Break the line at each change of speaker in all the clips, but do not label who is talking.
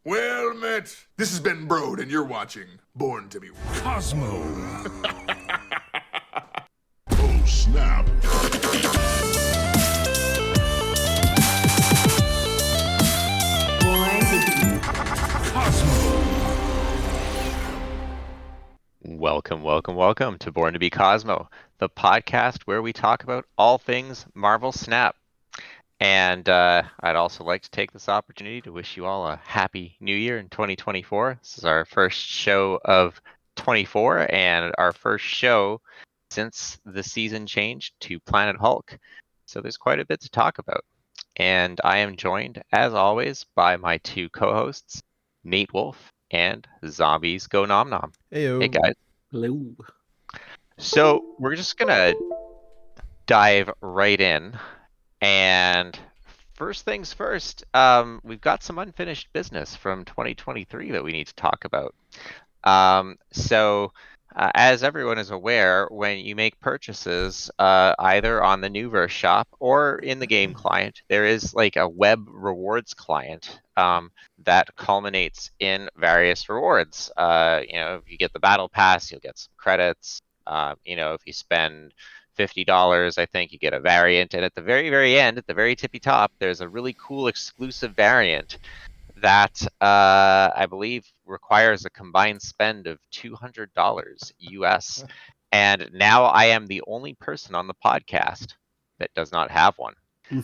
Well met. This has been Broad, and you're watching Born to be
Cosmo.
Oh, snap.
Welcome to Born to be Cosmo, the podcast where we talk about all things Marvel Snap. And I'd also like to take this opportunity to wish you all a happy new year in 2024. This is our first show of 24 and our first show since the season changed to Planet Hulk. So there's quite a bit to talk about. And I am joined, as always, by my two co-hosts, Nate Wolfe and ZombiesGoNomNom.
Heyo.
Hey, guys.
Hello.
So we're just going to dive right in. And first things first, we've got some unfinished business from 2023 that we need to talk about. As everyone is aware, when you make purchases either on the Newverse shop or in the game client, there is like a web rewards client that culminates in various rewards. If you get the battle pass, you'll get some credits. If you spend $50, I think you get a variant, and at the very, very end, at the very tippy top, there's a really cool exclusive variant that I believe requires a combined spend of $200 US. And now I am the only person on the podcast that does not have one.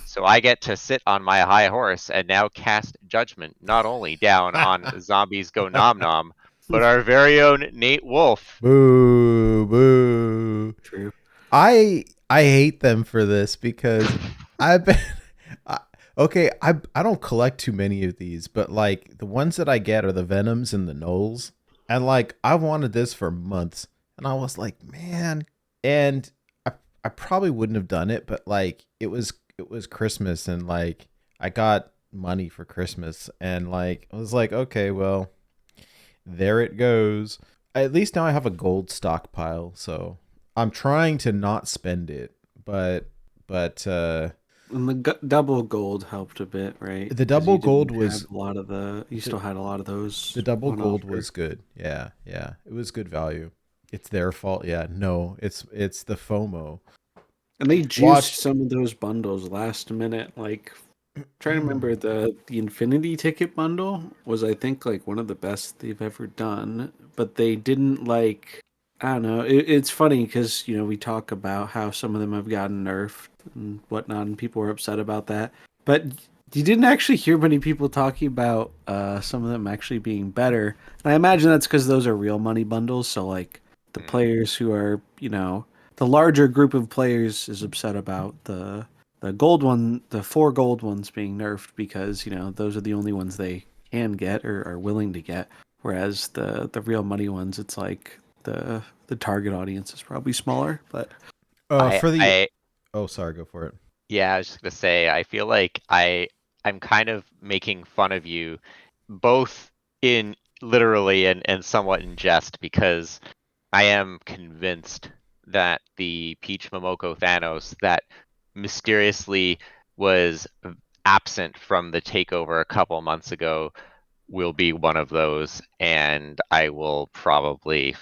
So I get to sit on my high horse and now cast judgment not only down on ZombiesGoNomNom, but our very own Nate Wolfe.
Boo, boo.
True.
I hate them for this because I've been I don't collect too many of these, but like the ones that I get are the Venoms and the Knolls, and like I wanted this for months, and I was like, man, and I probably wouldn't have done it, but like it was Christmas, and like I got money for Christmas, and like I was like, okay, well, there it goes. At least now I have a gold stockpile, so I'm trying to not spend it, but
And the double gold helped a bit, right?
the double gold was
a lot of the. You still had a lot of those.
the double
on
gold
offer.
was good. Yeah, it was good value. It's their fault. Yeah, no, it's the FOMO.
And they juiced some of those bundles last minute. Like, trying to remember the Infinity Ticket bundle was, I think, like one of the best they've ever done. But they didn't like. I don't know. It's funny because we talk about how some of them have gotten nerfed and whatnot, and people were upset about that. But you didn't actually hear many people talking about some of them actually being better. And I imagine that's because those are real money bundles. So like the players who are, the larger group of players is upset about the gold one, the 4 gold ones being nerfed because those are the only ones they can get or are willing to get. Whereas the real money ones, it's like the target audience is probably smaller. But
sorry, go for it.
Yeah, I was just gonna say, I feel like I'm kind of making fun of you, both in literally and somewhat in jest, because I am convinced that the Peach Momoko Thanos that mysteriously was absent from the takeover a couple months ago will be one of those, and I will probably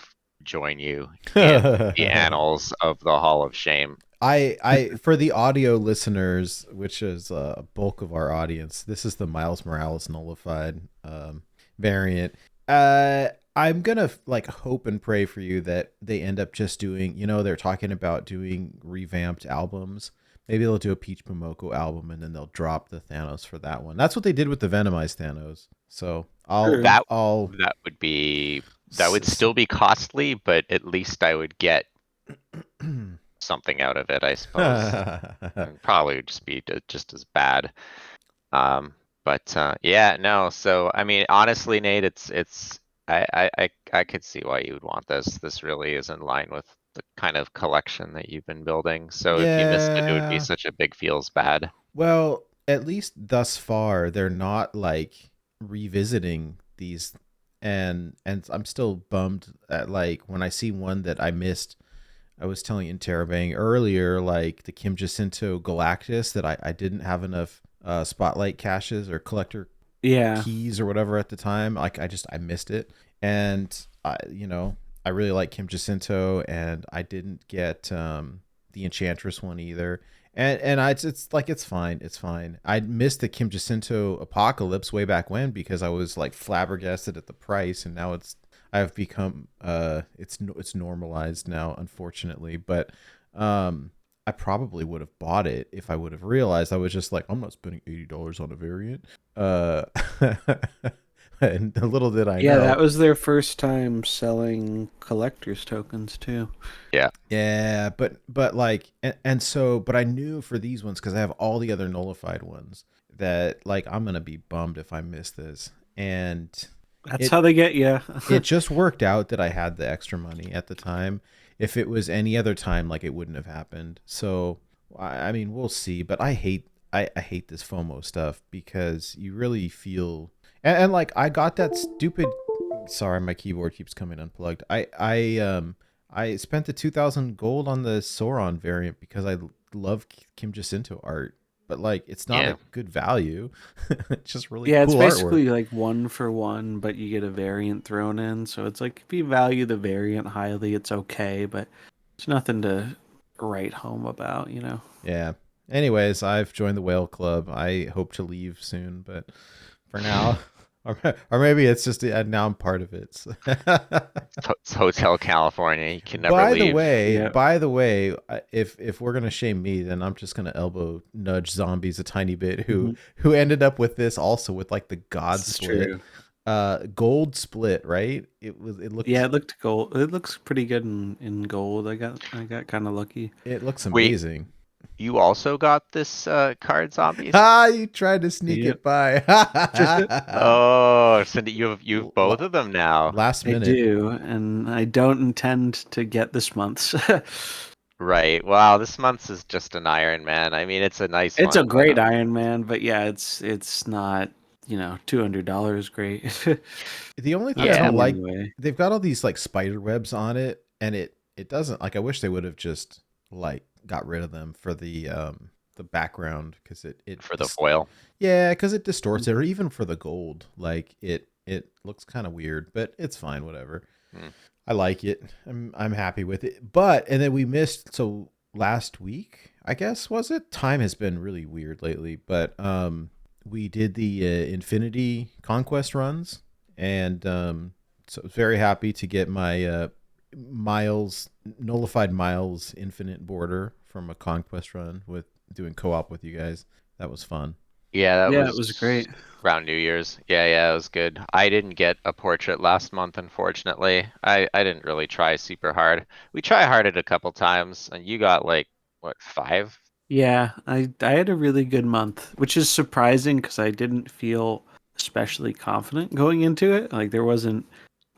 join you in the annals of the Hall of Shame.
I for the audio listeners, which is a bulk of our audience, this is the Miles Morales nullified variant. I'm gonna like hope and pray for you that they end up just doing, they're talking about doing revamped albums. Maybe they'll do a Peach Momoko album and then they'll drop the Thanos for that one. That's what they did with the Venomized Thanos. So
that would still be costly, but at least I would get something out of it, I suppose. It'd probably would just be just as bad. So I mean, honestly, Nate, I could see why you would want this. This really is in line with the kind of collection that you've been building. So if you missed it would be such a big feels bad.
Well, at least thus far, they're not like revisiting these, and I'm still bummed at like when I see one that I missed. I was telling Interrobang earlier, like the Kim Jacinto Galactus that I didn't have enough spotlight caches or collector
Yeah.
keys or whatever at the time. Like I missed it, and I really like Kim Jacinto, and I didn't get the Enchantress one either. And it's like it's fine, it's fine. I missed the Kim Jacinto Apocalypse way back when because I was like flabbergasted at the price, and now I've become it's normalized now, unfortunately. But I probably would have bought it if I would have realized. I was just like, I'm not spending $80 on a variant. Uh, and little did I
Yeah,
know.
that was their first time selling collector's tokens too.
Yeah, but like, but I knew for these ones because I have all the other nullified ones that like I'm gonna be bummed if I miss this, and
That's
it
how they get you.
it just worked out that I had the extra money at the time. If it was any other time, like it wouldn't have happened. So I mean, we'll see. But I hate this FOMO stuff because you really feel and like I got that stupid. Sorry, my keyboard keeps coming unplugged. I spent the 2,000 gold on the Sauron variant because I love Kim Jacinto art, but like it's not
Yeah.
a good value. It's just really
Yeah, it's
cool
basically
artwork.
like 1-for-1, but you get a variant thrown in. So it's like if you value the variant highly, it's okay, but it's nothing to write home about, you know.
Yeah. Anyways, I've joined the whale club. I hope to leave soon, but for now, or maybe it's just now I'm part of it. So-
It's Hotel California. You can never
by the
leave.
way,
Yeah.
by the way, if we're gonna shame me, then I'm just gonna elbow nudge zombies a tiny bit.
Mhm.
Who ended up with this also with like the God
This is
split,
true.
gold split, right? It looked
Yeah, it looked gold. It looks pretty good in gold. I got kind of lucky.
it looks
Wait,
amazing.
you also got this card, zombies?
Ah, you tried to sneak
Yep.
it by.
Oh, Cindy, you've both
La-
of them now.
Last
I
minute.
do, and I don't intend to get this month's.
Right. Wow, this month's is just an Iron Man. I mean, it's a nice
It's a
one, but
great Iron Man, but yeah, it's not, $200 great.
The only thing I
That's
yeah.
don't
me
like,
anyway.
they've got all these like spider webs on it, and it doesn't like. I wish they would have just like got rid of them for the background because
For the foil.
yeah, because it distorts it, or even for the gold, like it looks kind of weird, but it's fine, whatever.
Hmm.
I like it. I'm happy with it. But and then we missed last week, I guess was it? Time has been really weird lately, but we did the Infinity Conquest runs, and so I was very happy to get my nullified Miles Infinite border from a Conquest run with doing co-op with you guys. That was fun.
Yeah, that
Yeah, it was
was
great.
around New Year's. Yeah, it was good. I didn't get a portrait last month, unfortunately. I didn't really try super hard. We try hard it a couple times, and you got like what, 5?
Yeah, I had a really good month, which is surprising because I didn't feel especially confident going into it. Like there wasn't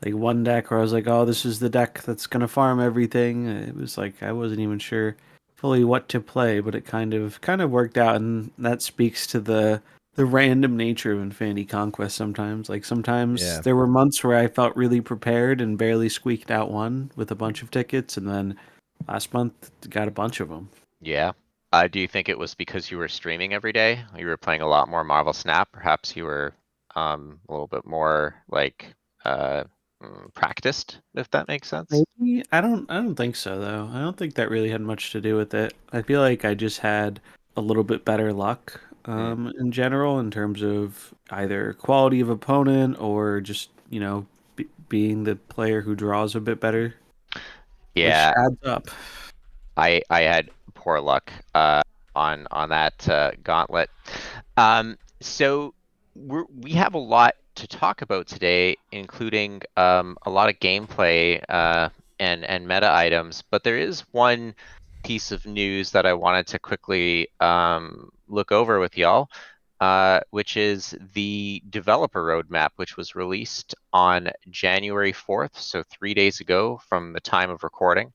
like one deck where I was like, "Oh, this is the deck that's gonna farm everything." It was like I wasn't even sure fully what to play, but it kind of worked out, and that speaks to the random nature of Infinity Conquest sometimes. Like sometimes
Yeah.
there were months where I felt really prepared and barely squeaked out one with a bunch of tickets, and then last month got a bunch of them.
Yeah. Do you think it was because you were streaming every day? You were playing a lot more Marvel Snap. Perhaps you were a little bit more like uh practiced, if that makes sense.
Maybe I don't think so though. I don't think that really had much to do with it. I feel like I just had a little bit better luck
Hmm.
in general in terms of either quality of opponent or just, being the player who draws a bit better, which
Yeah,
adds up.
I had poor luck on that gauntlet. So we have a lot to talk about today, including a lot of gameplay and meta items. But there is one piece of news that I wanted to quickly look over with y'all, which is the developer roadmap, which was released on January 4th, so 3 days ago from the time of recording.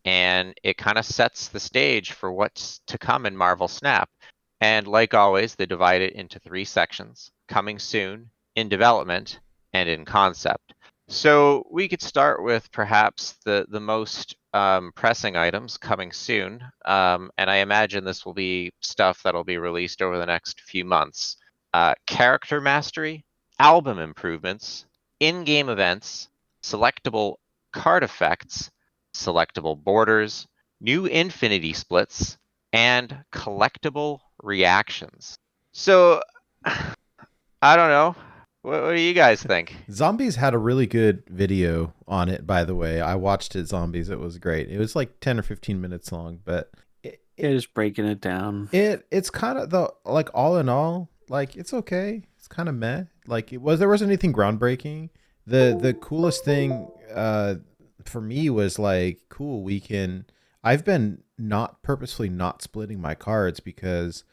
And it kind of sets the stage for what's to come in Marvel Snap. And like always, they divide it into 3 sections: coming soon, in development, and in concept. So we could start with perhaps the most pressing items coming soon. And I imagine this will be stuff that'll be released over the next few months. character mastery, album improvements, in-game events, selectable card effects, selectable borders, new infinity splits, and collectible reactions. So, I don't know. What do you guys think?
Zombies had a really good video on it, by the way. I watched it, Zombies. It was great. It was like 10 or 15 minutes long, but
just breaking it down.
It's kind of the like all in all, like it's okay. It's kind of meh. Like there wasn't anything groundbreaking. The coolest thing for me was like, cool, I've been not purposefully not splitting my cards because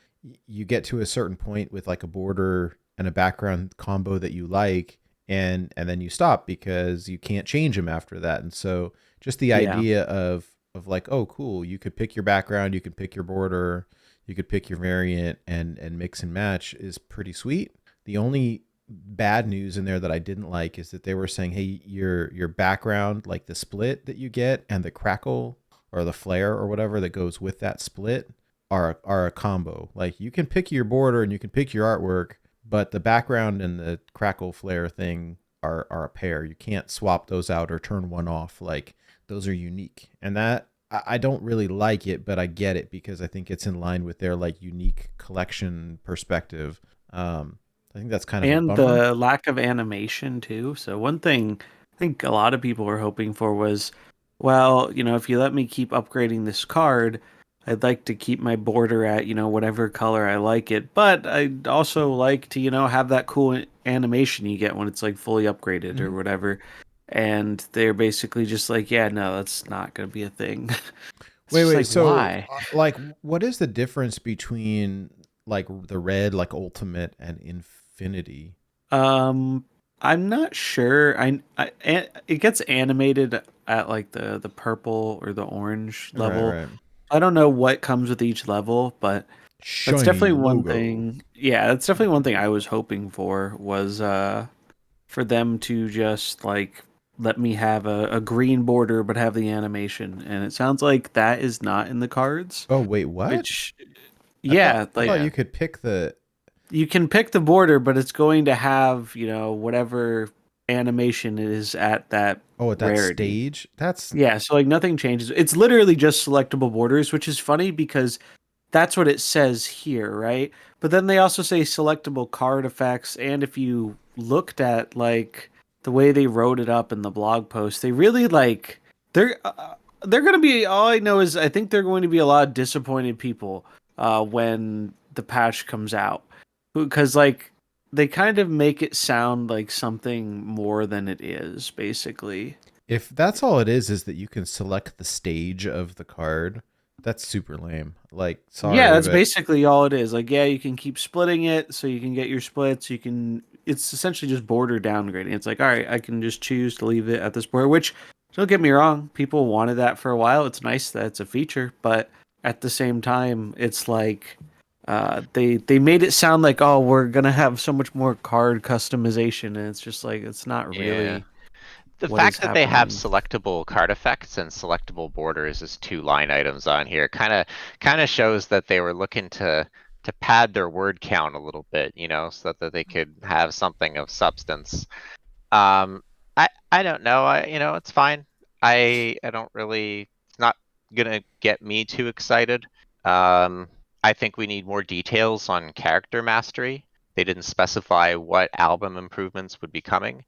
you get to a certain point with like a border and a background combo that you like, and then you stop because you can't change them after that. And so just the idea of like, oh cool, you could pick your background, you could pick your border, you could pick your variant and mix and match is pretty sweet. The only bad news in there that I didn't like is that they were saying, hey, your background, like the split that you get and the crackle or the flare or whatever that goes with that split are a combo. Like you can pick your border and you can pick your artwork, but the background and the crackle flare thing are a pair. You can't swap those out or turn one off. Like those are unique. And that I don't really like it, but I get it because I think it's in line with their like unique collection perspective. I think that's kind of
and
a bummer.
the lack of animation too. So one thing I think a lot of people were hoping for was, well, if you let me keep upgrading this card, I'd like to keep my border at, whatever color I like it. But I'd also like to, have that cool animation you get when it's like fully upgraded or whatever. And they're basically just like, yeah, no, that's not going to be a thing.
Wait,
like,
so
why?
like what is the difference between like the red, like ultimate and infinity?
I'm not sure. It gets animated at like the purple or the orange
Right,
level.
right.
I don't know what comes with each level, but that's
Shiny
definitely one
logo.
thing. Yeah, that's definitely one thing I was hoping for was for them to just like let me have a green border but have the animation. And it sounds like that is not in the cards,
Oh wait, what?
which
I thought
yeah,
I thought
like
you could pick the.
you can pick the border, but it's going to have, whatever animation is at that
Oh, at that
rarity.
stage. That's
Yeah, so like nothing changes. It's literally just selectable borders, which is funny because that's what it says here, right? But then they also say selectable card effects, and if you looked at like the way they wrote it up in the blog post, they really like they're going to be, all I know is I think they're going to be a lot of disappointed people when the patch comes out because like they kind of make it sound like something more than it is, basically.
if that's all it is that you can select the stage of the card. That's super lame. Like,
Yeah,
sorry,
that's
but
basically all it is. Like, yeah, you can keep splitting it so you can get your splits. You can, it's essentially just border downgrading. It's like, all right, I can just choose to leave it at this border, which don't get me wrong, people wanted that for a while. It's nice that it's a feature, but at the same time, it's like they made it sound like, oh, we're gonna have so much more card customization, and it's just like it's not
Yeah.
really
The
what is
fact that they have
happening.
selectable card effects and selectable borders as two line items on here kind of shows that they were looking to pad their word count a little bit, so that they could have something of substance. I don't know. It's fine. I don't really. It's not gonna get me too excited. Um, I think we need more details on character mastery. They didn't specify what album improvements would be coming.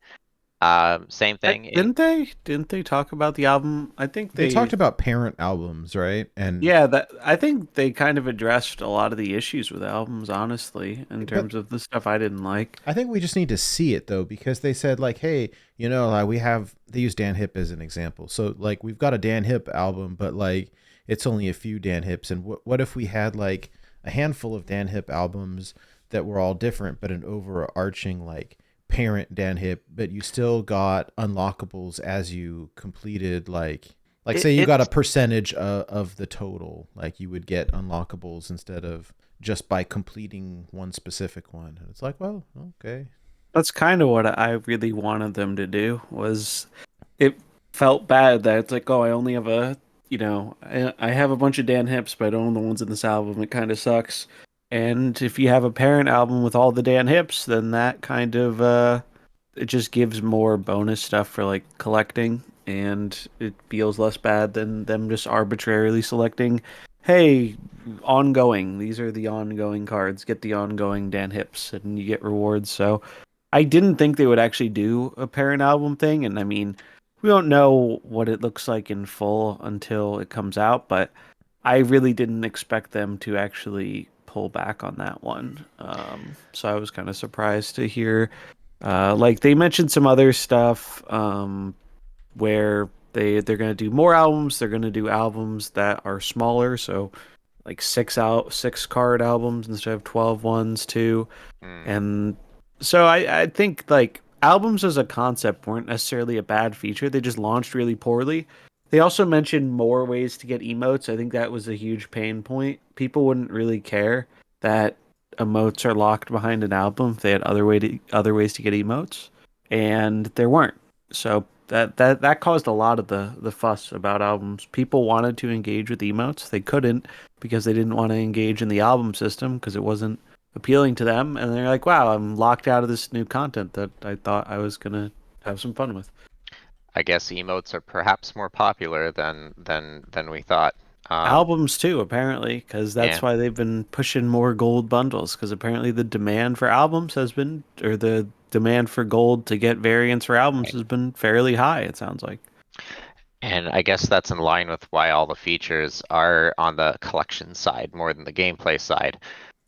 Same thing.
Didn't they talk about the album? I think
they talked
they
about parent albums, right? And
Yeah, that I think they kind of addressed a lot of the issues with albums, honestly, in
but
terms of the stuff I didn't like.
I think we just need to see it though, because they said like, hey, they use Dan Hip as an example. So like we've got a Dan Hip album, but like it's only a few Dan Hips. And what if we had like a handful of Dan Hip albums that were all different, but an overarching like parent Dan Hip, but you still got unlockables as you completed like
It,
say you got a
it's
percentage of the total, like you would get unlockables instead of just by completing one specific one. And it's like, well, okay.
That's kind of what I really wanted them to do. Was it felt bad that it's like, oh, I only have I have a bunch of Dan Hips, but I don't own the ones in this album. It kind of sucks. And if you have a parent album with all the Dan hips, then that kind of it just gives more bonus stuff for like collecting, and it feels less bad than them just arbitrarily selecting, hey, ongoing. These are the ongoing cards. Get the ongoing Dan hips, and you get rewards. So I didn't think they would actually do a parent album thing, and I mean, we don't know what it looks like in full until it comes out, but I really didn't expect them to actually pull back on that one. So I was kind of surprised to hear. Like they mentioned some other stuff where they're gonna do more albums. They're gonna do albums that are smaller, so like 6 card albums instead of 12 ones too. And so I think like albums as a concept weren't necessarily a bad feature. They just launched really poorly. They also mentioned more ways to get emotes. I think that was a huge pain point. People wouldn't really care that emotes are locked behind an album if they had other ways to get emotes, and there weren't. So that caused a lot of the fuss about albums. People wanted to engage with emotes. They couldn't because they didn't want to engage in the album system because it wasn't appealing to them, and they're like, wow, I'm locked out of this new content that I thought I was gonna have some fun with.
I guess emotes are perhaps more popular than we thought.
Albums too, apparently, because
Yeah.
that's why they've been pushing more gold bundles, because apparently the demand for albums has been, or the demand for gold to get variants for albums has been fairly high, it sounds like.
And I guess that's in line with why all the features are on the collection side more than the gameplay side.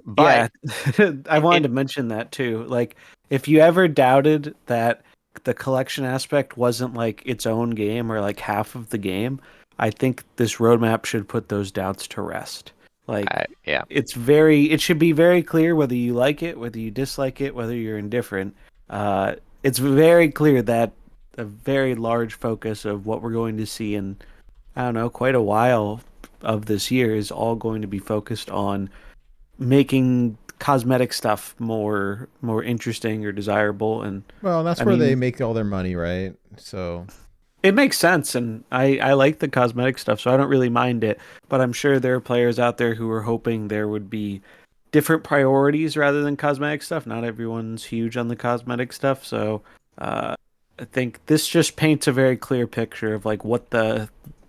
But
Yeah, I wanted to mention that too. Like, if you ever doubted that the collection aspect wasn't like its own game or like half of the game, I think this roadmap should put those doubts to rest. Like,
yeah,
it should be very clear whether you like it, whether you dislike it, whether you're indifferent. It's very clear that a very large focus of what we're going to see in, I don't know, quite a while of this year is all going to be focused on making cosmetic stuff more interesting or desirable. And
Well, that's
I
where they
mean,
make all their money, right? So
it makes sense, and I like the cosmetic stuff, so I don't really mind it. But I'm sure there are players out there who are hoping there would be different priorities rather than cosmetic stuff. Not everyone's huge on the cosmetic stuff, so I think this just paints a very clear picture of like what the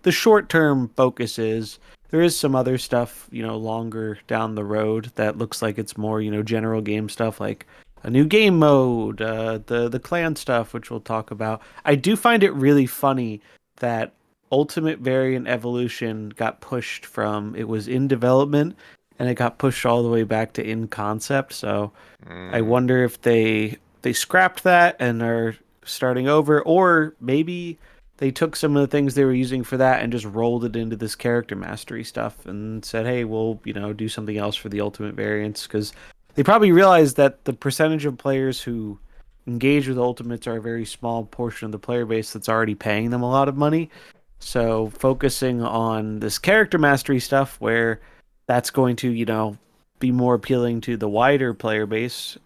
short term focus is. There is some other stuff, longer down the road that looks like it's more, general game stuff like a new game mode, the clan stuff, which we'll talk about. I do find it really funny that Ultimate Variant Evolution got pushed from it was in development and it got pushed all the way back to in concept. So I wonder if they scrapped that and are starting over, or maybe they took some of the things they were using for that and just rolled it into this character mastery stuff and said, hey, we'll do something else for the ultimate variants, because they probably realized that the percentage of players who engage with ultimates are a very small portion of the player base that's already paying them a lot of money. So focusing on this character mastery stuff where that's going to be more appealing to the wider player base,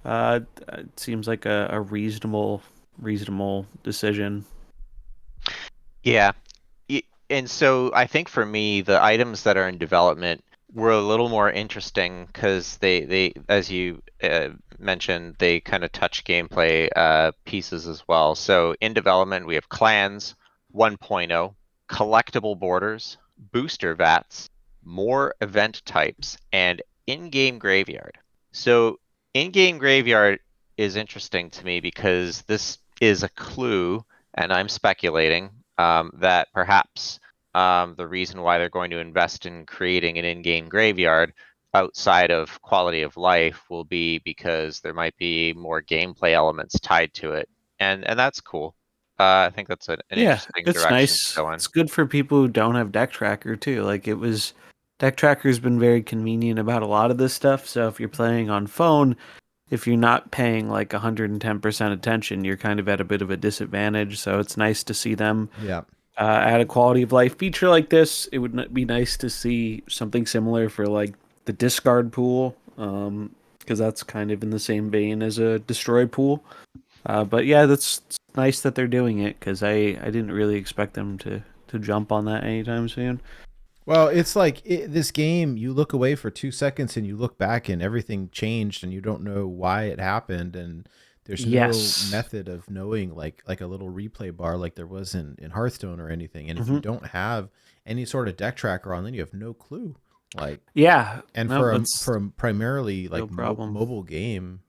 it seems like a reasonable decision.
yeah. And so I think for me, the items that are in development were a little more interesting because they as you mentioned, they kind of touch gameplay pieces as well. So in development, we have clans 1.0, collectible borders, booster vats, more event types, and in-game graveyard. So in-game graveyard is interesting to me because this is a clue, and I'm speculating that perhaps the reason why they're going to invest in creating an in-game graveyard outside of quality of life will be because there might be more gameplay elements tied to it, and that's cool. I think that's an
Yeah,
interesting
it's
direction to
nice.
go in.
It's good for people who don't have Deck Tracker too. Like Deck Tracker's been very convenient about a lot of this stuff. So if you're playing on phone, if you're not paying like 110% attention, you're kind of at a bit of a disadvantage. So it's nice to see them
yeah.
add a quality of life feature like this. It would be nice to see something similar for like the discard pool, because that's kind of in the same vein as a destroy pool. But yeah, that's it's nice that they're doing it because I didn't really expect them to jump on that anytime soon.
Well, it's like this game, you look away for 2 seconds and you look back and everything changed and you don't know why it happened. And there's no
Yes.
method of knowing like a little replay bar like there was in Hearthstone or anything. And if you
Hmm.
don't have any sort of deck tracker on, then you have no clue. Like,
Yeah.
and
No,
for
that's
a primarily
no
like
problem.
mobile game,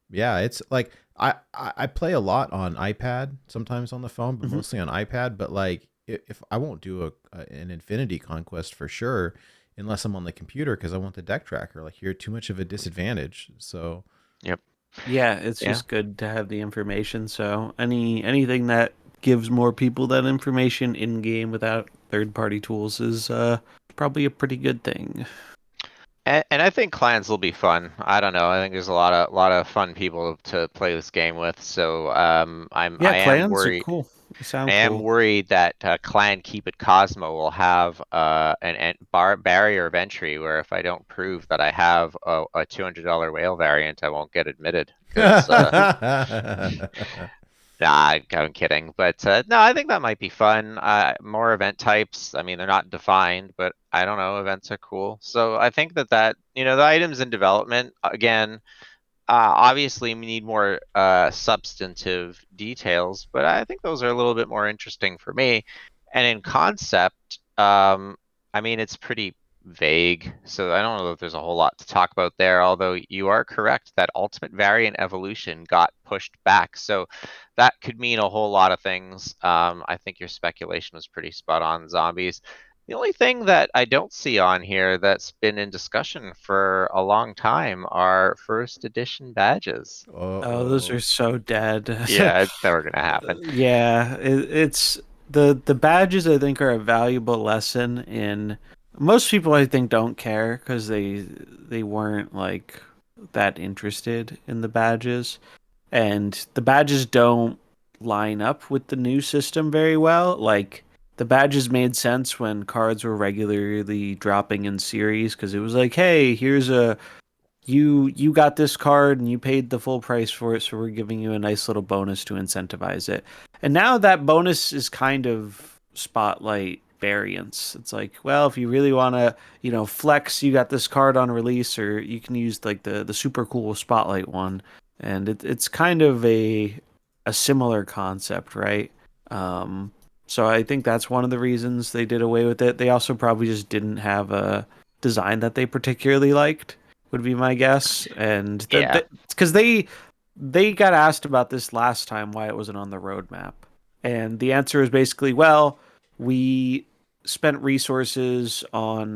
yeah, it's like I play a lot on iPad, sometimes on the phone, but
Hmm.
mostly on iPad. But like if I won't do an Infinity Conquest for sure unless I'm on the computer because I want the deck tracker. Like you're too much of a disadvantage. So
Yep.
Yeah, it's
Yeah.
just good to have the information. So anything that gives more people that information in game without third party tools is probably a pretty good thing.
And I think clans will be fun. I don't know. I think there's a lot of fun people to play this game with. So
Yeah,
I am
clans are
worried.
cool. They
I
sound
am
cool.
worried that Clan Keep It Cosmo will have an barrier of entry where if I don't prove that I have a $200 whale variant, I won't get admitted. Because nah, I'm kidding. But no, I think that might be fun. More event types. I mean, they're not defined, but I don't know. Events are cool. So I think that the items in development again. Obviously, we need more substantive details, but I think those are a little bit more interesting for me. And in concept, I mean, it's pretty vague, so I don't know if there's a whole lot to talk about there. Although you are correct that Ultimate Variant Evolution got pushed back, so that could mean a whole lot of things. I think your speculation was pretty spot on, Zombies. The only thing that I don't see on here that's been in discussion for a long time are first edition badges.
Oh, those
Uh-oh.
are so dead.
Yeah, it's never gonna happen.
Yeah, it's the badges I think are a valuable lesson in most people I think don't care because they weren't like that interested in the badges. And the badges don't line up with the new system very well. Like the badges made sense when cards were regularly dropping in series because it was like, hey, here's a you got this card and you paid the full price for it, so we're giving you a nice little bonus to incentivize it. And now that bonus is kind of spotlight variance. It's like, well, if you really want to, flex, you got this card on release, or you can use like the super cool spotlight one, and it's kind of a similar concept, right? Um, so I think that's one of the reasons they did away with it. They also probably just didn't have a design that they particularly liked would be my guess. And
Yeah,
because they got asked about this last time why it wasn't on the roadmap, and the answer is basically, well, we spent resources on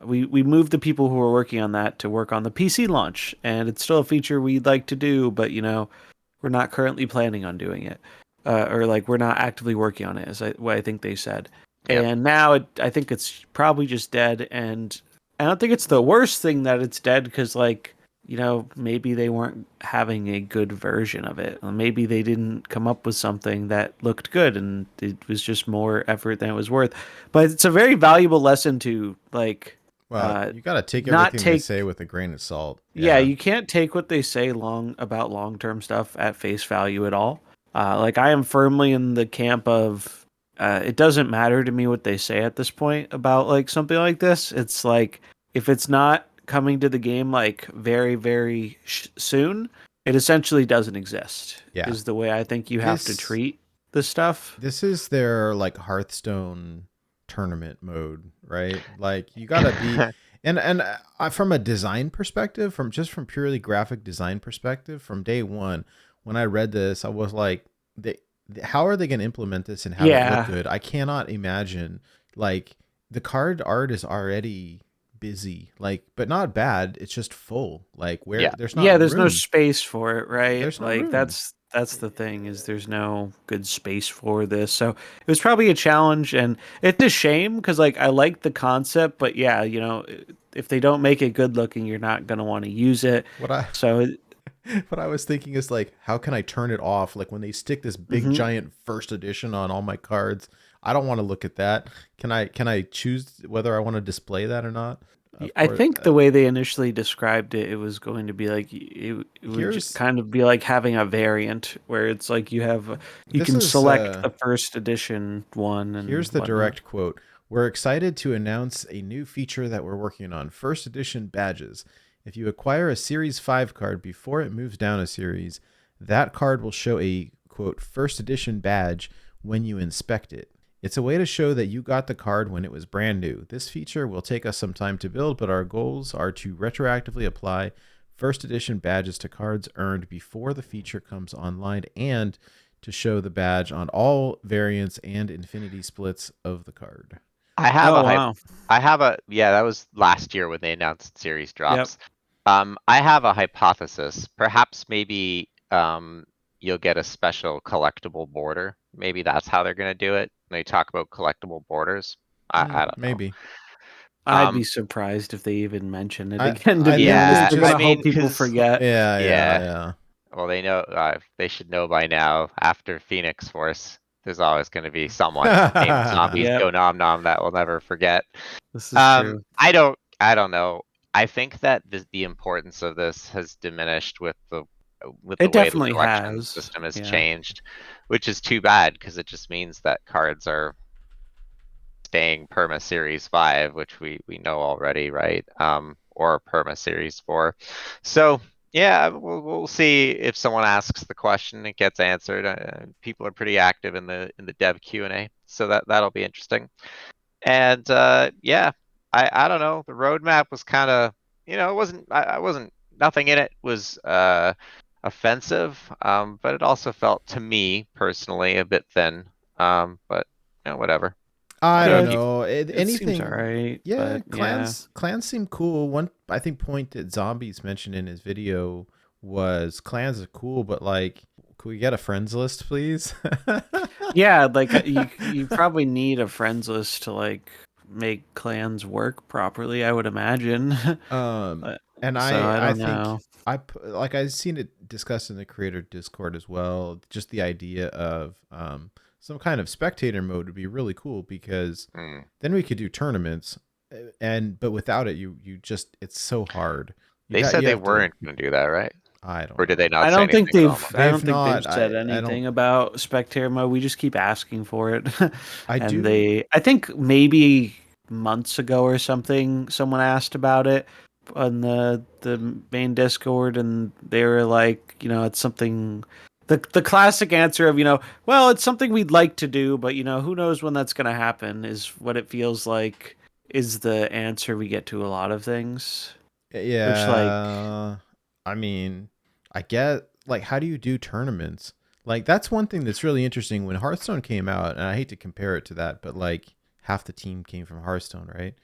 we moved the people who were working on that to work on the PC launch, and it's still a feature we'd like to do, but we're not currently planning on doing it, or like we're not actively working on it, what I think they said.
yep.
And now I think it's probably just dead, and I don't think it's the worst thing that it's dead because, like, maybe they weren't having a good version of it. Or maybe they didn't come up with something that looked good and it was just more effort than it was worth. But it's a very valuable lesson to, like,
Well, you got to take
not
everything they
take.
say with a grain of salt.
Yeah,
Yeah.
you can't take what they say about long-term stuff at face value at all. Like, I am firmly in the camp of it doesn't matter to me what they say at this point about like something like this. It's like if it's not coming to the game like very very soon, it essentially doesn't exist.
Yeah.
Is the way I think you have to
This
treat this stuff.
this is their like Hearthstone tournament mode, right? Like you got to be from a design perspective, from purely graphic design perspective, from day one when I read this, I was like how are they going to implement this and have it look
Yeah,
good? I cannot imagine like the card art is already busy, like but not bad, it's just full. Like where
Yeah,
there's
yeah.
not
There's no
room.
space for it, right?
There's no
Like
room.
that's the thing is there's no good space for this. So it was probably a challenge, and it's a shame because like I like the concept, but yeah, if they don't make it good looking, you're not gonna want to use it.
What I
So
what I was thinking is like, how can I turn it off? Like when they stick this big
mhm.
giant first edition on all my cards, I don't want to look at that. Can I choose whether I want to display that or not? Of
I
course.
think the way they initially described it, it was going to be like it would just
Here's
kind of be like having a variant where it's like you
this
can
is
select the first edition one
here's
and
the
whatnot.
direct quote. We're excited to announce a new feature that we're working on, First Edition Badges. If you acquire a Series 5 card before it moves down a series, that card will show a, quote, First Edition badge when you inspect it. It's a way to show that you got the card when it was brand new. This feature will take us some time to build, but our goals are to retroactively apply First Edition badges to cards earned before the feature comes online and to show the badge on all variants and infinity splits of the card.
I have
wow.
that was last year when they announced series drops.
Yep.
I have a hypothesis. Perhaps maybe you'll get a special collectible border. Maybe that's how they're gonna do it. They talk about collectible borders. I don't know.
Maybe.
I'd be surprised if they even mention it
I-
again, to
I
be
think
honest.
they
They're
just-
gonna hope people
'cause-
forget.
Yeah.
Well, they know. They should know by now. After Phoenix Force, there's always going to be someone named Zombies
Yep.
Go Nom Nom that will never forget.
This is true.
I don't know. I think that the importance of this has diminished with the way the
definitely
collection
has,
system has
yeah.
changed, which is too bad because it just means that cards are staying perma series 5, which we know already, right? Or perma series 4. So yeah, we'll see if someone asks the question, it gets answered. People are pretty active in the dev Q&A, so that'll be interesting. And yeah, I don't know. The roadmap was kind of, it wasn't. I wasn't. Nothing in it was offensive, but it also felt to me personally a bit thin. But whatever.
I don't
Yeah,
know.
It
Anything.
seems alright.
Yeah,
but
clans seem cool. One, I think, point that Zombies mentioned in his video was clans are cool, but like, could we get a friends list, please?
Yeah, like you probably need a friends list to like make clans work properly, I would imagine.
And
I
I
don't
think
know.
I've seen it discussed in the creator Discord as well. Just the idea of some kind of spectator mode would be really cool because then we could do tournaments, but without it, you just it's so hard.
They said they weren't going to do that, right?
I don't.
Or did they not?
I
say
don't think
anything at all?
I don't think
not.
they've said anything about spectator mode. We just keep asking for it. I think maybe months ago or something, someone asked about it on the main Discord, and they were like, it's something. The classic answer of, well, it's something we'd like to do, but who knows when that's going to happen, is what it feels like is the answer we get to a lot of things.
Yeah.
Which, like,
I mean, I get, like, how do you do tournaments? Like, that's one thing that's really interesting. When Hearthstone came out, and I hate to compare it to that, but like half the team came from Hearthstone, right?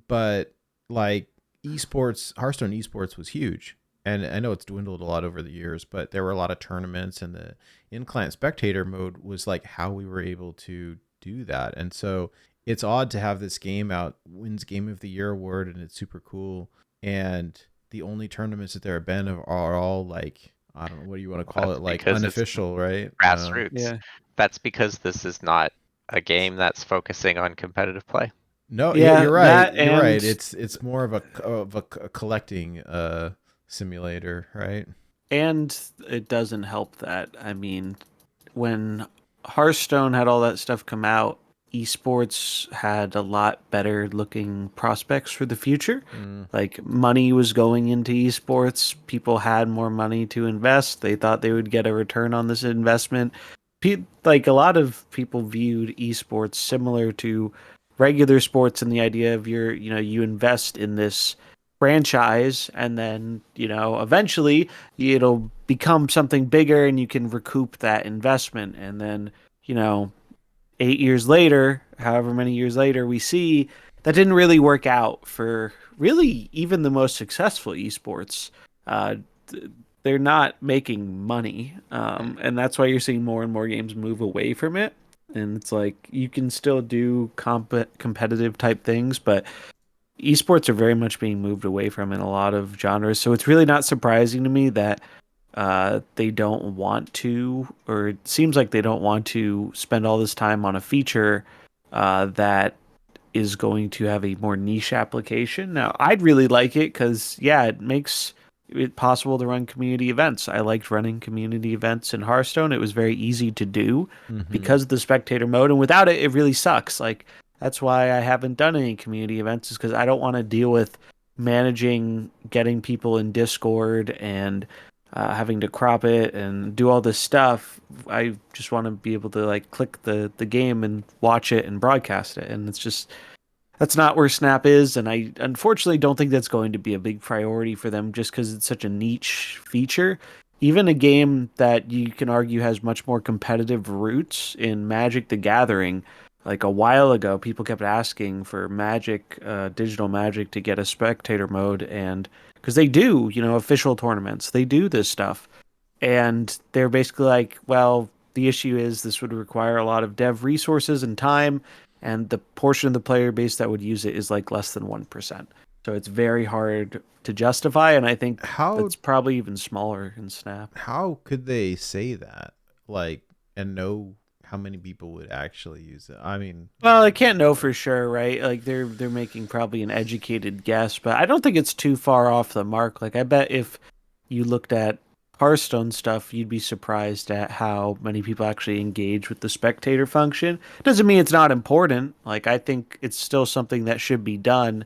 But like Hearthstone esports was huge. And I know it's dwindled a lot over the years, but there were a lot of tournaments, and the in-client spectator mode was like how we were able to do that. And so it's odd to have this game out, wins Game of the Year award, and it's super cool. And the only tournaments that there have been are all like, I don't know, what do you want to call it? Like unofficial, right?
Grassroots.
Yeah.
That's because this is not a game that's focusing on competitive play.
No,
Yeah,
you're right. You're
and-
right. It's more of a collecting simulator, right?
And it doesn't help that, I mean, when Hearthstone had all that stuff come out, esports had a lot better looking prospects for the future. Like, money was going into esports. People had more money to invest. They thought they would get a return on this investment. Like, a lot of people viewed esports similar to regular sports in the idea of you invest in this franchise, and then eventually it'll become something bigger and you can recoup that investment. And then 8 years later, however many years later, we see that didn't really work out for really even the most successful esports. They're not making money, and that's why you're seeing more and more games move away from it. And it's like, you can still do competitive type things, but esports are very much being moved away from in a lot of genres. So it's really not surprising to me that they don't want to, or it seems like they don't want to spend all this time on a feature that is going to have a more niche application. Now, I'd really like it because, yeah, it makes it possible to run community events. I liked running community events in Hearthstone. It was very easy to do because of the spectator mode, and without it, it really sucks. Like, That's why I haven't done any community events, is because I don't want to deal with managing, getting people in Discord and having to crop it and do all this stuff. I just want to be able to like click the game and watch it and broadcast it. And it's just, that's not where Snap is. And I unfortunately don't think that's going to be a big priority for them just because it's such a niche feature. Even a game that you can argue has much more competitive roots in Magic the Gathering, like a while ago, people kept asking for Magic, digital Magic, to get a spectator mode, and because they do, official tournaments, they do this stuff, and they're basically like, well, the issue is this would require a lot of dev resources and time, and the portion of the player base that would use it is like less than 1%. So it's very hard to justify, and I think
How
that's probably even smaller in Snap.
how could they say that, like, and know how many people would actually use it? I mean,
Well, I can't know for sure, right? Like they're making probably an educated guess, but I don't think it's too far off the mark. Like I bet if you looked at Hearthstone stuff, you'd be surprised at how many people actually engage with the spectator function. Doesn't mean it's not important. Like I think it's still something that should be done,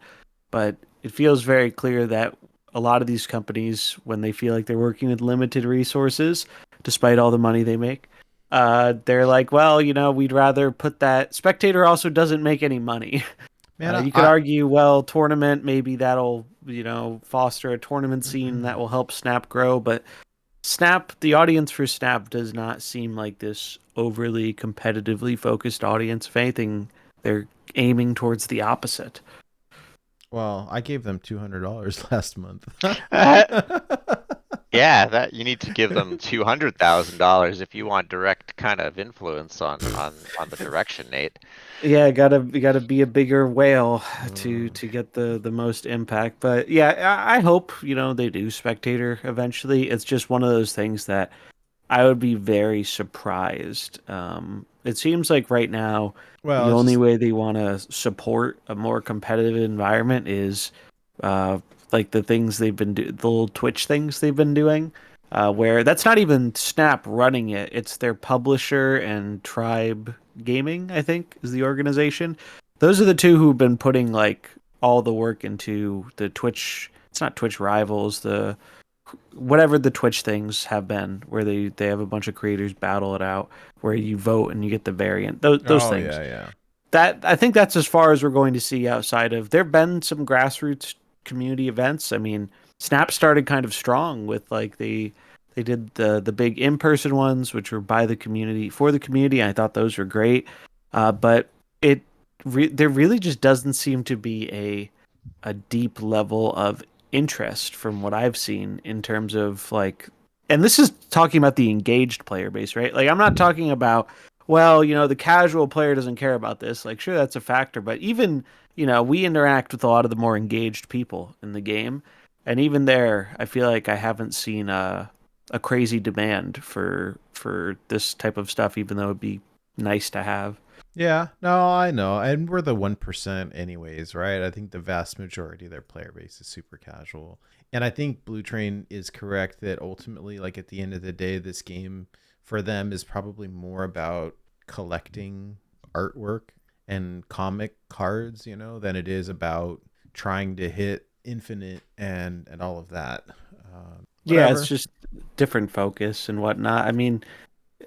but it feels very clear that a lot of these companies, when they feel like they're working with limited resources, despite all the money they make, they're like, well, we'd rather put that. Spectator also doesn't make any money.
man,
You could argue, well, tournament, maybe that'll, foster a tournament scene that
Mm-hmm.
will help Snap grow, but Snap, the audience for Snap does not seem like this overly competitively focused audience. If anything, they're aiming towards the opposite.
well, I gave them $200 last month.
Yeah, that you need to give them $200,000 if you want direct kind of influence on the direction, Nate.
Yeah, gotta be a bigger whale to get the most impact. But yeah, I hope they do spectator eventually. It's just one of those things that I would be very surprised. It seems like right now
Well,
the
it's
only
just,
way they want to support a more competitive environment is uh, like the things the little Twitch things they've been doing, where that's not even Snap running it. It's their publisher and Tribe Gaming, I think, is the organization. Those are the two who've been putting like all the work into the Twitch. It's not Twitch Rivals, the whatever the Twitch things have been, where they have a bunch of creators battle it out, where you vote and you get the variant. Those
oh
things.
yeah.
That I think that's as far as we're going to see outside of. There've been some grassroots community events. I mean, Snap started kind of strong with like they did the big in person ones, which were by the community for the community. I thought those were great, but there really just doesn't seem to be a deep level of interest from what I've seen in terms of like, and this is talking about the engaged player base, right? Like I'm not talking about, well, the casual player doesn't care about this. Like sure, that's a factor, but even, we interact with a lot of the more engaged people in the game, and even there I feel like I haven't seen a crazy demand for this type of stuff, even though it'd be nice to have.
Yeah, no, I know. And we're the 1% anyways, right? I think the vast majority of their player base is super casual. And I think Blutrane is correct that ultimately, like at the end of the day, this game for them is probably more about collecting artwork and comic cards, than it is about trying to hit infinite and all of that.
Yeah, it's
Whatever.
just different focus and whatnot. I mean,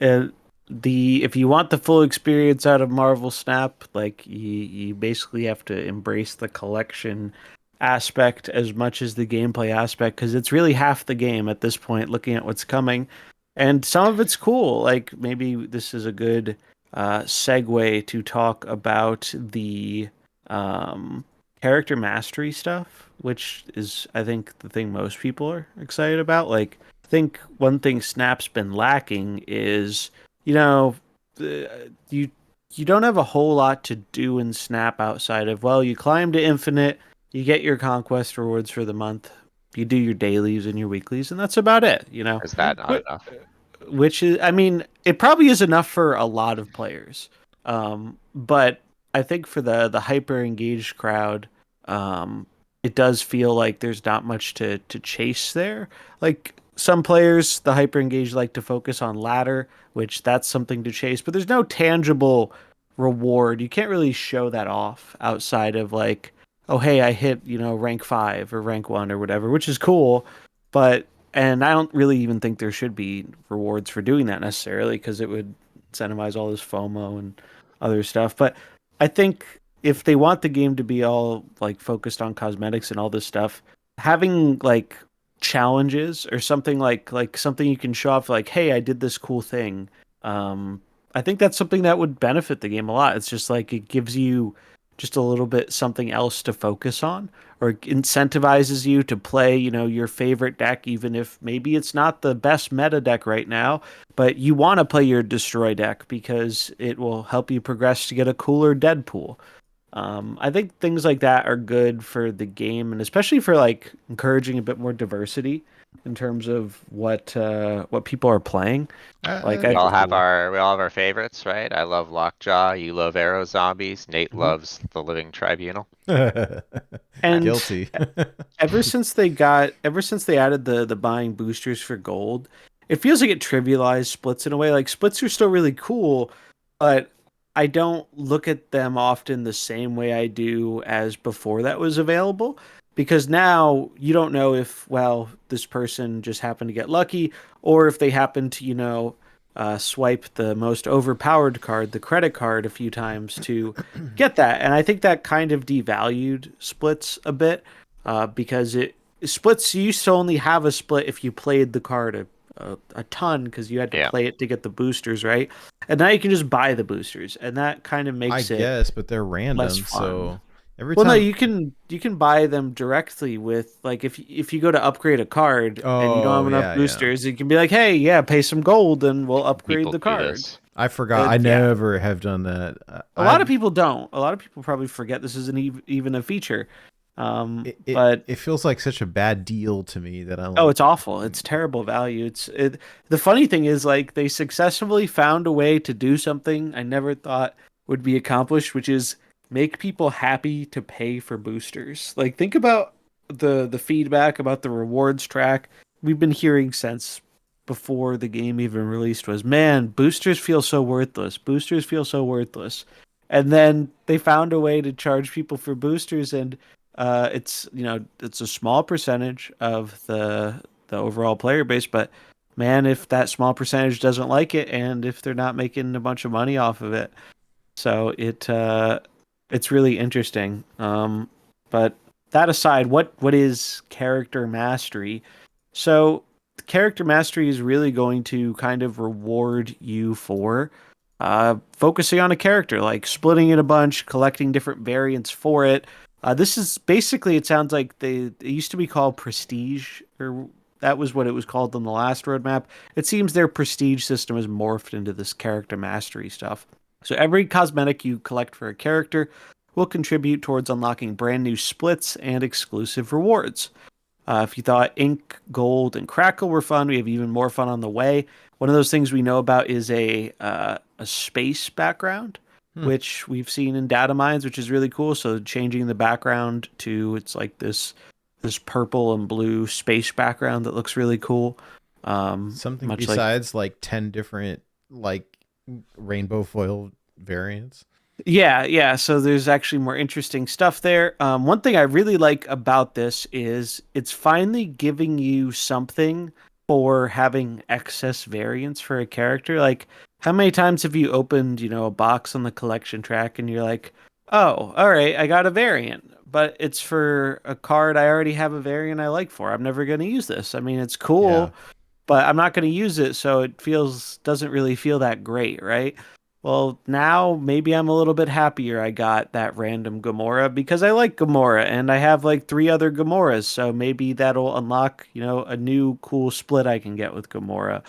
uh, the if you want the full experience out of Marvel Snap, like you basically have to embrace the collection aspect as much as the gameplay aspect, because it's really half the game at this point. Looking at what's coming, and some of it's cool. Like maybe this is a good segue to talk about the um, character mastery stuff, which is I think the thing most people are excited about. Like I think one thing Snap's been lacking is, you know, you don't have a whole lot to do in Snap outside of, well, you climb to infinite, you get your conquest rewards for the month, you do your dailies and your weeklies, and that's about it.
Is that not
Wh-
enough?
which is, I mean, it probably is enough for a lot of players, but I think for the hyper engaged crowd, it does feel like there's not much to chase there. Like some players, the hyper engaged like to focus on ladder, which that's something to chase, but there's no tangible reward. You can't really show that off outside of like, oh hey, I hit, rank 5 or rank 1 or whatever, which is cool, but and I don't really even think there should be rewards for doing that necessarily because it would incentivize all this FOMO and other stuff. But I think if they want the game to be all like focused on cosmetics and all this stuff, having like challenges or something like something you can show off like, hey, I did this cool thing. I think that's something that would benefit the game a lot. It's just like it gives you just a little bit something else to focus on, or incentivizes you to play, your favorite deck, even if maybe it's not the best meta deck right now, but you want to play your destroy deck because it will help you progress to get a cooler Deadpool. I think things like that are good for the game, and especially for like encouraging a bit more diversity in terms of what people are playing. Like
We
I,
all have our favorites, right? I love Lockjaw. You love Arrow Zombies. Nate loves the Living Tribunal.
and
Guilty.
ever since they added the buying boosters for gold, it feels like it trivialized splits in a way. Like splits are still really cool, but I don't look at them often the same way I do as before that was available, because now you don't know if, well, this person just happened to get lucky, or if they happen to, swipe the most overpowered card, the credit card, a few times to get that. And I think that kind of devalued splits a bit, because it splits, you used to only have a split if you played the card a ton because you had to play it to get the boosters, right? And now you can just buy the boosters, and that kind of makes
I
it
guess, but they're random,
less fun.
so every
Well,
time.
no, you can buy them directly with, like, if you go to upgrade a card and you don't have enough boosters, you can be like, hey, yeah, pay some gold and we'll upgrade
People
the
do
card.
this.
I forgot. I never have done that.
A lot of people don't. A lot of people probably forget this isn't even a feature. But
it feels like such a bad deal to me that I'm.
Oh, it's awful. It's terrible value. The funny thing is, like, they successfully found a way to do something I never thought would be accomplished, which is make people happy to pay for boosters. Like, think about the feedback about the rewards track we've been hearing since before the game even released was, man, boosters feel so worthless. Boosters feel so worthless. And then they found a way to charge people for boosters, and it's it's a small percentage of the overall player base, but man, if that small percentage doesn't like it, and if they're not making a bunch of money off of it, so it's really interesting. But that aside, what is character mastery? So character mastery is really going to kind of reward you for focusing on a character, like splitting it a bunch, collecting different variants for it. This is basically, it sounds like it used to be called Prestige, or that was what it was called on the last roadmap. It seems their Prestige system has morphed into this character mastery stuff. So every cosmetic you collect for a character will contribute towards unlocking brand new splits and exclusive rewards. If you thought Ink, Gold, and Crackle were fun, we have even more fun on the way. One of those things we know about is a space background, which we've seen in data mines, which is really cool. So changing the background to, it's like this purple and blue space background that looks really cool.
Something besides like 10 different like rainbow foil variants.
Yeah. So there's actually more interesting stuff there. One thing I really like about this is it's finally giving you something for having excess variants for a character. Like, how many times have you opened, a box on the collection track and you're like, oh, all right, I got a variant, but it's for a card I already have a variant I like for. I'm never going to use this. I mean, it's cool, but I'm not going to use it, so it doesn't really feel that great, right? Well, now maybe I'm a little bit happier I got that random Gamora because I like Gamora and I have like 3 other Gamoras, so maybe that'll unlock, a new cool split I can get with Gamora.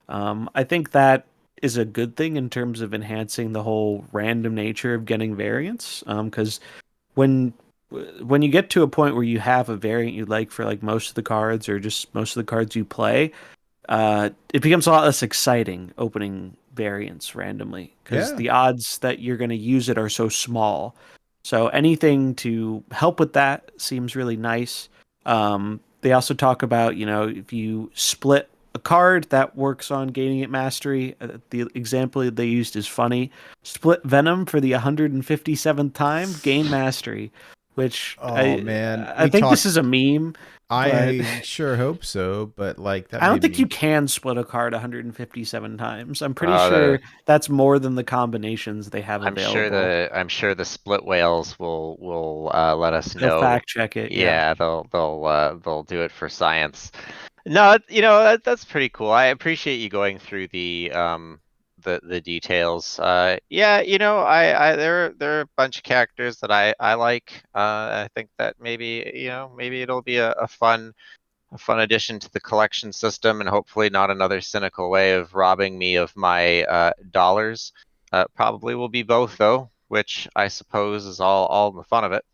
I think that is a good thing in terms of enhancing the whole random nature of getting variants. Because when you get to a point where you have a variant you like for like most of the cards or just most of the cards you play, it becomes a lot less exciting opening variants randomly because the odds that you're going to use it are so small. So anything to help with that seems really nice. They also talk about, if you split a card that works on gaining at mastery. The example they used is funny. Split Venom for the 157th time, gain mastery. Which
Oh man,
I think this is a meme, but
I sure hope so, but like that
I don't
made
think
me.
you can split a card 157 times. I'm pretty
The
sure that's more than the combinations they have available.
I'm sure the split whales will let us
They'll
know.
fact check it. Yeah.
Yeah, they'll do it for science. No, that's pretty cool. I appreciate you going through the details. Yeah, there are a bunch of characters that I like. I think that maybe it'll be a fun addition to the collection system, and hopefully not another cynical way of robbing me of my dollars. Probably will be both though, which I suppose is all the fun of it.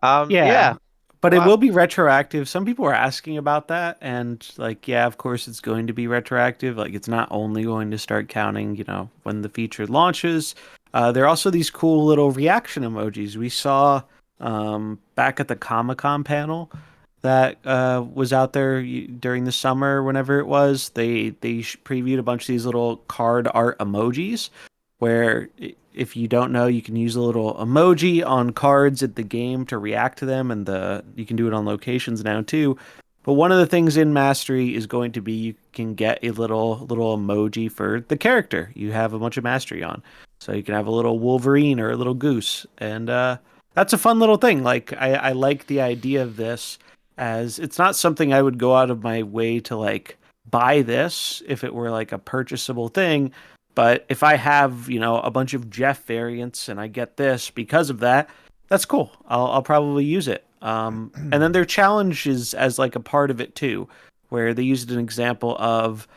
Yeah.
Yeah.
But it
Well,
will be retroactive. Some people are asking about that. And, like, yeah, of course it's going to be retroactive. Like, it's not only going to start counting, when the feature launches. There are also these cool little reaction emojis. We saw back at the Comic-Con panel that was out there during the summer, whenever it was. They previewed a bunch of these little card art emojis where if you don't know, you can use a little emoji on cards at the game to react to them, and you can do it on locations now too. But one of the things in Mastery is going to be you can get a little emoji for the character you have a bunch of Mastery on. So you can have a little Wolverine or a little Goose, and that's a fun little thing. Like I like the idea of this, as it's not something I would go out of my way to like buy this if it were like a purchasable thing. But if I have, a bunch of Jeff variants and I get this because of that, that's cool. I'll probably use it. And then their challenge is as like a part of it too, where they used an example of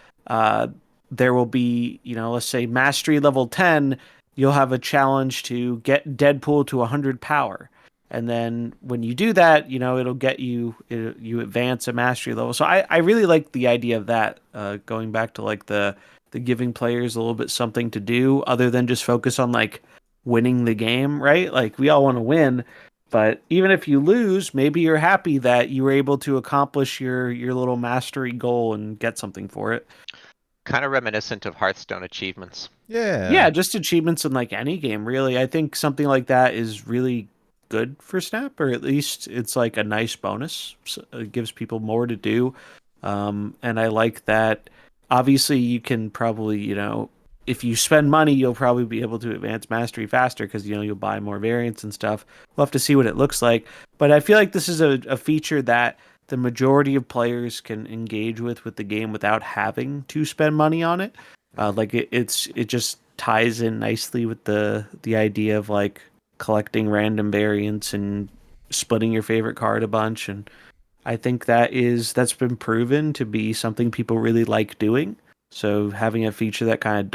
there will be, let's say mastery level 10, you'll have a challenge to get Deadpool to 100 power. And then when you do that, it'll get you advance a mastery level. So I really like the idea of that, going back to like the giving players a little bit something to do other than just focus on like winning the game, right? Like we all want to win, but even if you lose, maybe you're happy that you were able to accomplish your little mastery goal and get something for it.
kind of reminiscent of Hearthstone achievements.
Yeah.
Yeah, just achievements in like any game, really. I think something like that is really good for Snap, or at least it's like a nice bonus. So it gives people more to do. And I like that. Obviously, you can probably, if you spend money, you'll probably be able to advance mastery faster because, you'll buy more variants and stuff. We'll have to see what it looks like. But I feel like this is a feature that the majority of players can engage with the game without having to spend money on it. Like it just ties in nicely with the idea of like collecting random variants and splitting your favorite card a bunch, and I think that's been proven to be something people really like doing. So having a feature that kind of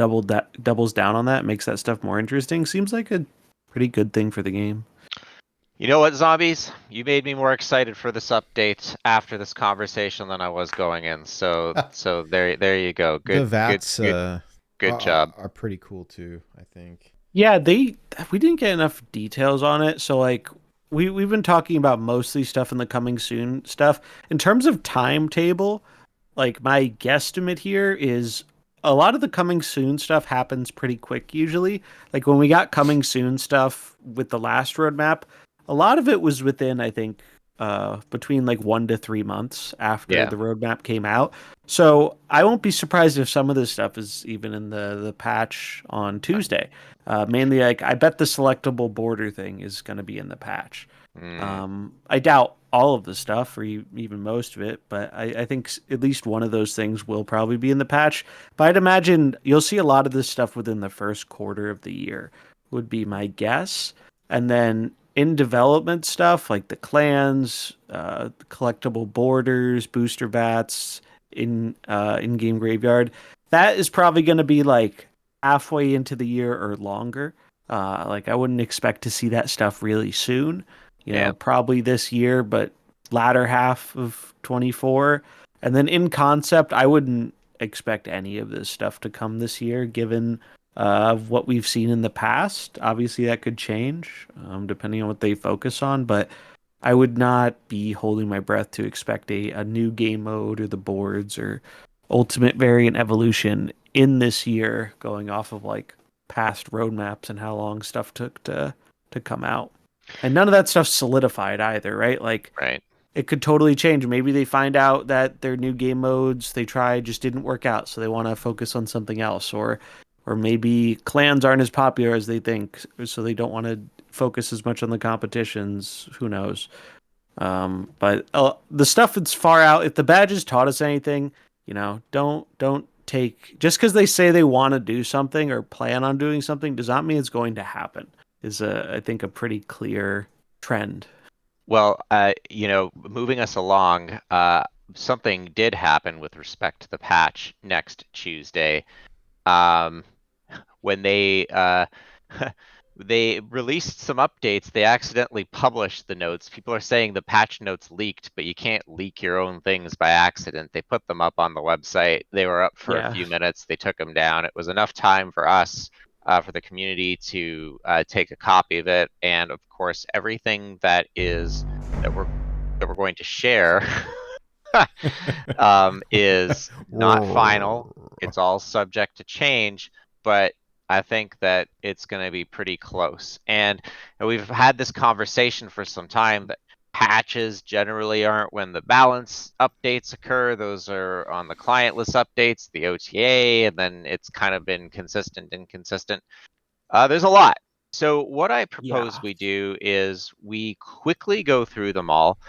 doubles down on that makes that stuff more interesting seems like a pretty good thing for the game.
You know what, zombies? You made me more excited for this update after this conversation than I was going in. So there you go.
The
Good
VATs
good job.
are pretty cool too, I think.
Yeah, we didn't get enough details on it, so like we've been talking about mostly stuff in the coming soon stuff. In terms of timetable, like my guesstimate here is a lot of the coming soon stuff happens pretty quick usually. Like when we got coming soon stuff with the last roadmap, a lot of it was within, I think, between like 1 to 3 months after
Yeah.
the roadmap came out. So I won't be surprised if some of this stuff is even in the patch on Tuesday. Mainly, like I bet the selectable border thing is going to be in the patch. I doubt all of the stuff or even most of it, but I think at least one of those things will probably be in the patch. But I'd imagine you'll see a lot of this stuff within the first quarter of the year, would be my guess. And then in development stuff like the clans, collectible borders, booster bats, in-game graveyard, that is probably going to be like halfway into the year or longer. Like I wouldn't expect to see that stuff really soon.
Yeah.
Probably this year, but latter half of 24. And then in concept, I wouldn't expect any of this stuff to come this year, given what we've seen in the past. Obviously, that could change depending on what they focus on, but I would not be holding my breath to expect a new game mode or the boards or ultimate variant evolution in this year, going off of like past roadmaps and how long stuff took to come out. And none of that stuff's solidified either, right? Like
Right.
it could totally change. Maybe they find out that their new game modes they tried just didn't work out, so they want to focus on something else, or maybe clans aren't as popular as they think, so they don't want to focus as much on the competitions. Who knows? But the stuff that's far out. If the badges taught us anything, don't take just because they say they want to do something or plan on doing something does not mean it's going to happen. Is I think a pretty clear trend.
Well, moving us along, something did happen with respect to the patch next Tuesday. When they they released some updates, they accidentally published the notes. People are saying the patch notes leaked, but you can't leak your own things by accident. They put them up on the website. They were up for a few minutes. They took them down. It was enough time for us, for the community to take a copy of it, and of course, everything that we're going to share is not final. It's all subject to change, but I think that it's going to be pretty close. And we've had this conversation for some time that patches generally aren't when the balance updates occur. Those are on the clientless updates, the OTA, and then it's kind of been consistent, inconsistent. There's a lot. So what I propose we do is we quickly go through them all.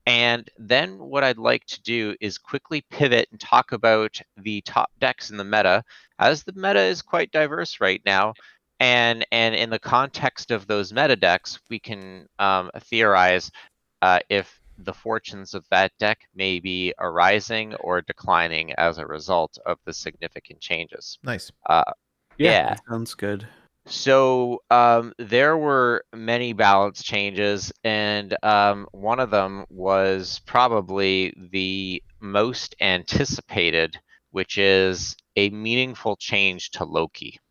And then what I'd like to do is quickly pivot and talk about the top decks in the meta, as the meta is quite diverse right now. And in the context of those meta decks, we can theorize if the fortunes of that deck may be arising or declining as a result of the significant changes.
Nice.
Yeah.
That sounds good.
So there were many balance changes, and one of them was probably the most anticipated, which is a meaningful change to Loki.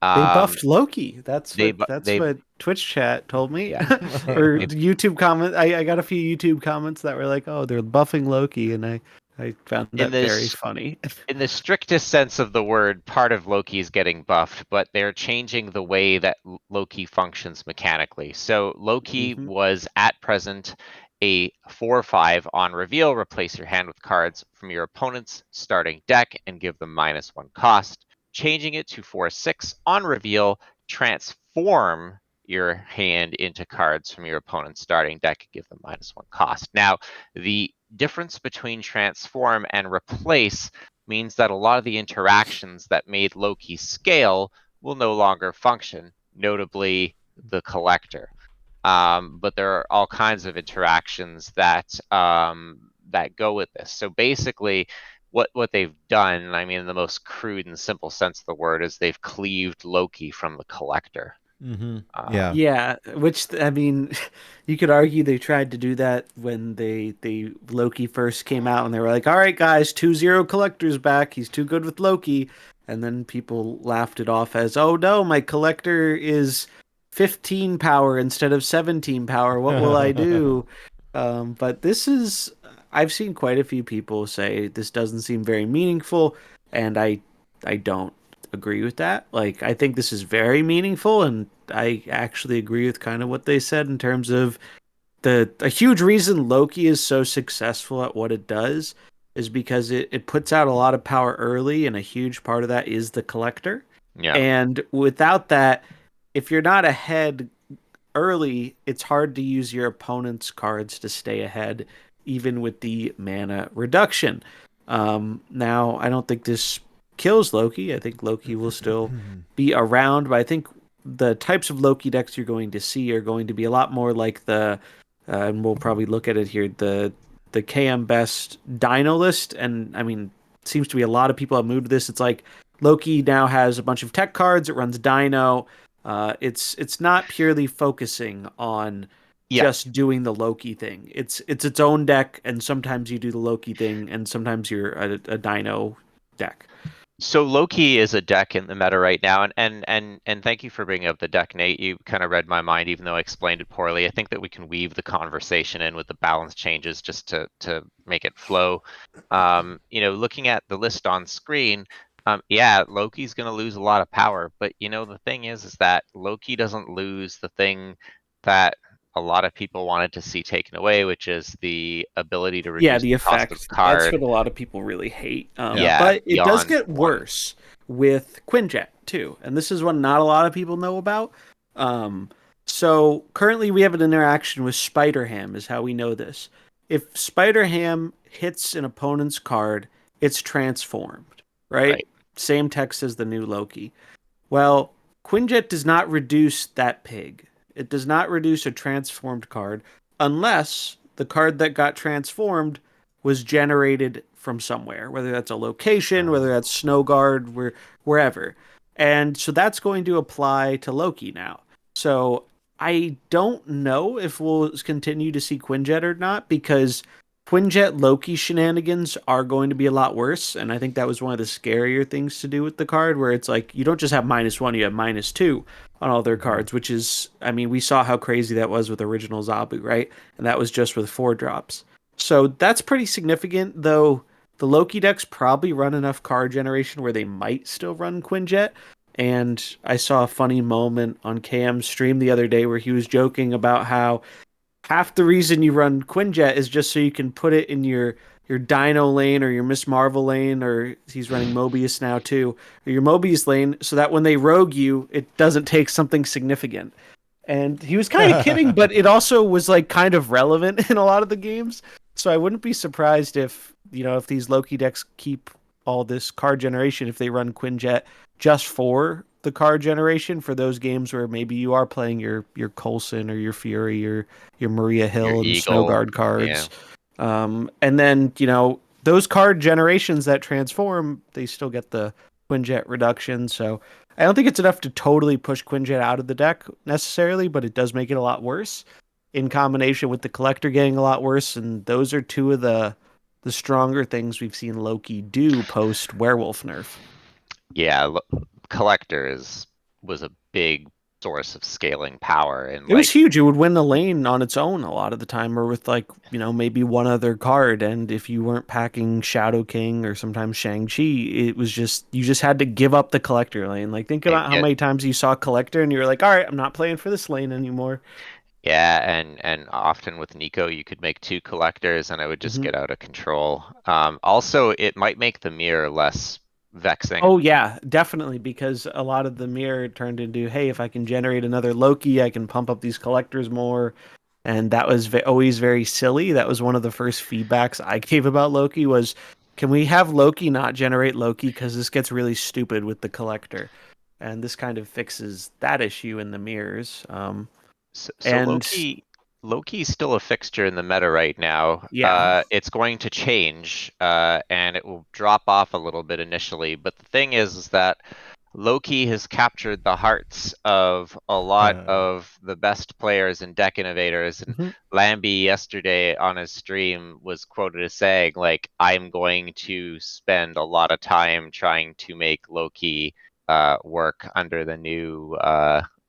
They buffed Loki. That's
they
what Twitch chat told me.
Yeah.
Or YouTube comment. I got a few YouTube comments that were like, "Oh, they're buffing Loki," and I found that very funny.
In the strictest sense of the word, part of Loki is getting buffed, but they're changing the way that Loki functions mechanically. So Loki was at present a 4/5 on reveal. Replace your hand with cards from your opponent's starting deck and give them -1 cost. Changing it to 4/6 on reveal, transform your hand into cards from your opponent's starting deck and give them -1 cost. Now, the difference between transform and replace means that a lot of the interactions that made Loki scale will no longer function, notably the collector. But there are all kinds of interactions that that go with this. So basically, what they've done, I mean, in the most crude and simple sense of the word, is they've cleaved Loki from the collector.
Yeah, which I mean, you could argue they tried to do that when they Loki first came out, and they were like, "All right, guys, 2-0 collector's back. He's too good with Loki," and then people laughed it off as, "Oh no, my collector is 15 power instead of 17 power. What will I do?" But I've seen quite a few people say this doesn't seem very meaningful, and I don't agree with that. Like, I think this is very meaningful, and I actually agree with kind of what they said in terms of a huge reason Loki is so successful at what it does is because it puts out a lot of power early, and a huge part of that is the collector.
Yeah.
And without that, if you're not ahead early, it's hard to use your opponent's cards to stay ahead, even with the mana reduction. Now, I don't think this kills Loki. I think Loki will still be around, but I think the types of Loki decks you're going to see are going to be a lot more like and we'll probably look at it here, the KM Best Dino list. And I mean, it seems to be a lot of people have moved to this. It's like Loki now has a bunch of tech cards. It runs Dino. It's not purely focusing on just doing the Loki thing. It's its own deck, and sometimes you do the Loki thing, and sometimes you're a Dino deck.
So Loki is a deck in the meta right now, and thank you for bringing up the deck, Nate. You kind of read my mind, even though I explained it poorly. I think that we can weave the conversation in with the balance changes just to make it flow. Looking at the list on screen, yeah, Loki's going to lose a lot of power, but the thing is that Loki doesn't lose the thing that a lot of people wanted to see taken away, which is the ability to
Yeah,
reduce
the
the cost of the
effect. That's what
card.
a lot of people really hate.
Yeah,
But it does
beyond
get
one.
worse with Quinjet too, and this is what not a lot of people know about. Um, so currently we have an interaction with Spider Ham, is how we know this. If Spider Ham hits an opponent's card, it's transformed, right?
Right.
Same text as the new Loki. Well, Quinjet does not reduce that pig. It does not reduce a transformed card unless the card that got transformed was generated from somewhere, whether that's a location, whether that's Snowguard, wherever. And so that's going to apply to Loki now. So I don't know if we'll continue to see Quinjet or not, because Quinjet Loki shenanigans are going to be a lot worse. And I think that was one of the scarier things to do with the card, where it's like you don't just have -1, you have -2 on all their cards, which is, I mean, we saw how crazy that was with original Zabu, right? And that was just with 4 drops. So that's pretty significant, though the Loki decks probably run enough card generation where they might still run Quinjet. And I saw a funny moment on KM's stream the other day where he was joking about how half the reason you run Quinjet is just so you can put it in your Dino lane or your Miss Marvel lane, or he's running Mobius now too, or your Mobius lane, so that when they rogue you, it doesn't take something significant. And he was kind of kidding, but it also was like kind of relevant in a lot of the games. So I wouldn't be surprised if, if these Loki decks keep all this card generation, if they run Quinjet just for the card generation for those games where maybe you are playing your Coulson or your Fury or your Maria
Your
Hill and
Eagle.
Snowguard
Yeah.
cards. And then, those card generations that transform, they still get the Quinjet reduction. So I don't think it's enough to totally push Quinjet out of the deck necessarily, but it does make it a lot worse in combination with the collector getting a lot worse. And those are two of the stronger things we've seen Loki do post werewolf nerf.
Yeah, Collector was a big source of scaling power, and
It was huge. It would win the lane on its own a lot of the time, or with maybe one other card. And if you weren't packing Shadow King or sometimes Shang-Chi, it was just, you just had to give up the collector lane. Like, think
and
about how
get
many times you saw collector and you were like, all right, I'm not playing for this lane anymore.
yeah, and often with Nico you could make 2 collectors and it would just
Mhm.
get out of control. Also, it might make the mirror less vexing.
Oh yeah, definitely, because a lot of the mirror turned into, hey, if I can generate another Loki, I can pump up these collectors more. And that was always very silly. That was one of the first feedbacks I gave about Loki was, can we have Loki not generate Loki, because this gets really stupid with the collector. And this kind of fixes that issue in the mirrors.
So
And
Loki's still a fixture in the meta right now.
yeah.
It's going to change, and it will drop off a little bit initially. But the thing is that Loki has captured the hearts of a lot of the best players and deck innovators. And
Mhm.
Lambie yesterday on his stream was quoted as saying, like, I'm going to spend a lot of time trying to make Loki work under the new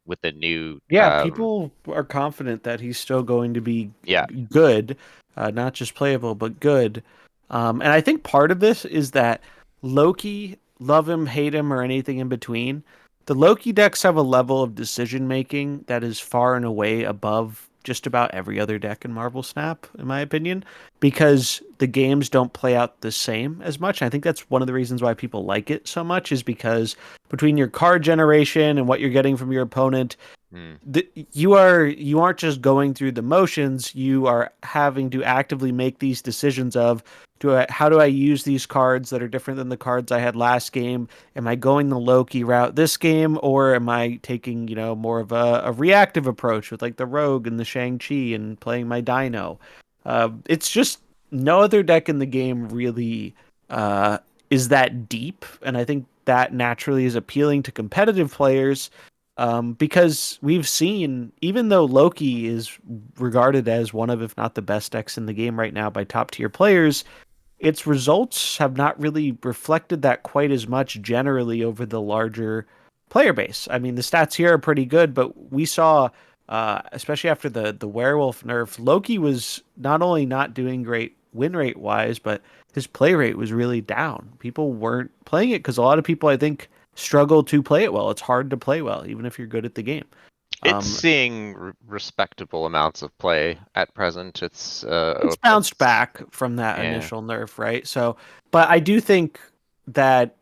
with the new
Yeah, people are confident that he's still going to be
yeah.
good, not just playable, but good. And I think part of this is that Loki, love him, hate him, or anything in between, the Loki decks have a level of decision making that is far and away above just about every other deck in Marvel Snap, in my opinion, because the games don't play out the same as much. I think that's one of the reasons why people like it so much, is because between your card generation and what you're getting from your opponent,
Mm.
you aren't just going through the motions. You are having to actively make these decisions of, how do I use these cards that are different than the cards I had last game? Am I going the Loki route this game, or am I taking more of a reactive approach with like the Rogue and the Shang-Chi and playing my Dino? It's just no other deck in the game really is that deep, and I think that naturally is appealing to competitive players, because we've seen, even though Loki is regarded as one of, if not the best decks in the game right now by top tier players, its results have not really reflected that quite as much generally over the larger player base. I mean, the stats here are pretty good, but we saw, especially after the werewolf nerf, Loki was not only not doing great win rate wise, but his play rate was really down. People weren't playing it because a lot of people, I think, struggle to play it well. It's hard to play well, even if you're good at the game.
It's seeing respectable amounts of play at present.
It's bounced back from that initial nerf, right? So, but I do think that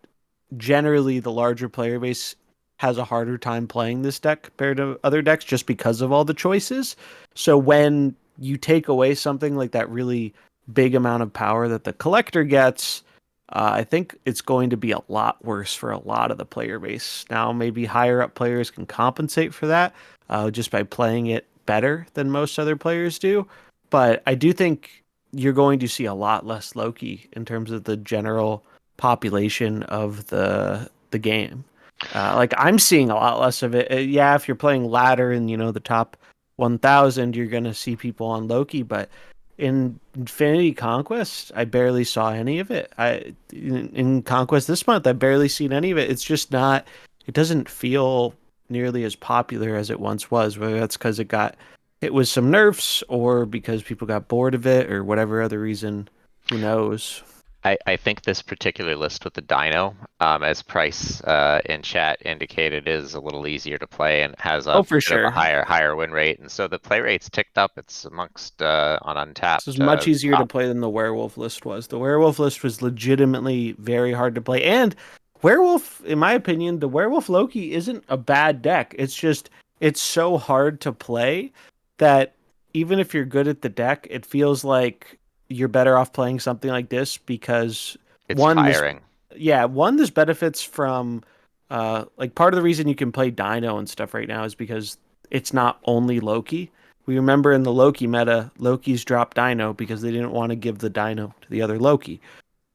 generally the larger player base has a harder time playing this deck compared to other decks just because of all the choices. So when you take away something like that really big amount of power that the collector gets, I think it's going to be a lot worse for a lot of the player base. Now, maybe higher up players can compensate for that just by playing it better than most other players do. But I do think you're going to see a lot less Loki in terms of the general population of the game. Like I'm seeing a lot less of it. Yeah, if you're playing ladder and the top 1,000, you're gonna see people on Loki, but in Infinity Conquest, I barely saw any of it. In Conquest this month, I've barely seen any of it. It's just not. It doesn't feel nearly as popular as it once was. Whether that's because it got hit with some nerfs or because people got bored of it or whatever other reason. Who knows?
I think this particular list with the Dino, as Price in chat indicated, is a little easier to play and has a
For
bit
sure.
of a higher win rate, and so the play rate's ticked up. It's amongst on Untapped.
This is much easier to play than the Werewolf list was. The Werewolf list was legitimately very hard to play, and Werewolf, in my opinion, the Werewolf Loki isn't a bad deck. It's just it's so hard to play that even if you're good at the deck, it feels like you're better off playing something like this because
it's tiring.
This benefits from like part of the reason you can play Dino and stuff right now is because it's not only Loki. We remember in the Loki meta, Loki's dropped Dino because they didn't want to give the Dino to the other Loki.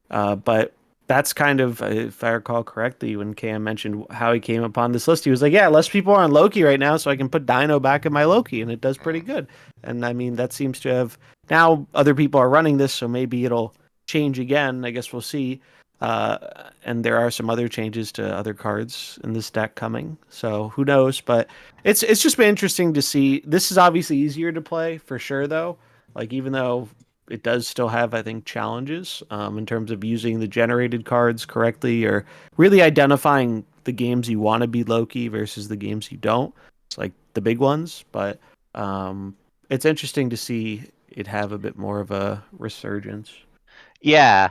But that's kind of, if I recall correctly, when Cam mentioned how he came upon this list, he was like, yeah, less people are on Loki right now, so I can put Dino back in my Loki, and it does pretty good. And I mean, that seems to have, now other people are running this, so maybe it'll change again. I guess we'll see. And there are some other changes to other cards in this deck coming, so who knows? But it's just been interesting to see. This is obviously easier to play for sure, though. Like even though it does still have, I think, challenges in terms of using the generated cards correctly or really identifying the games you want to be Loki versus the games you don't. It's like the big ones, but it's interesting to see it have a bit more of a resurgence.
Yeah.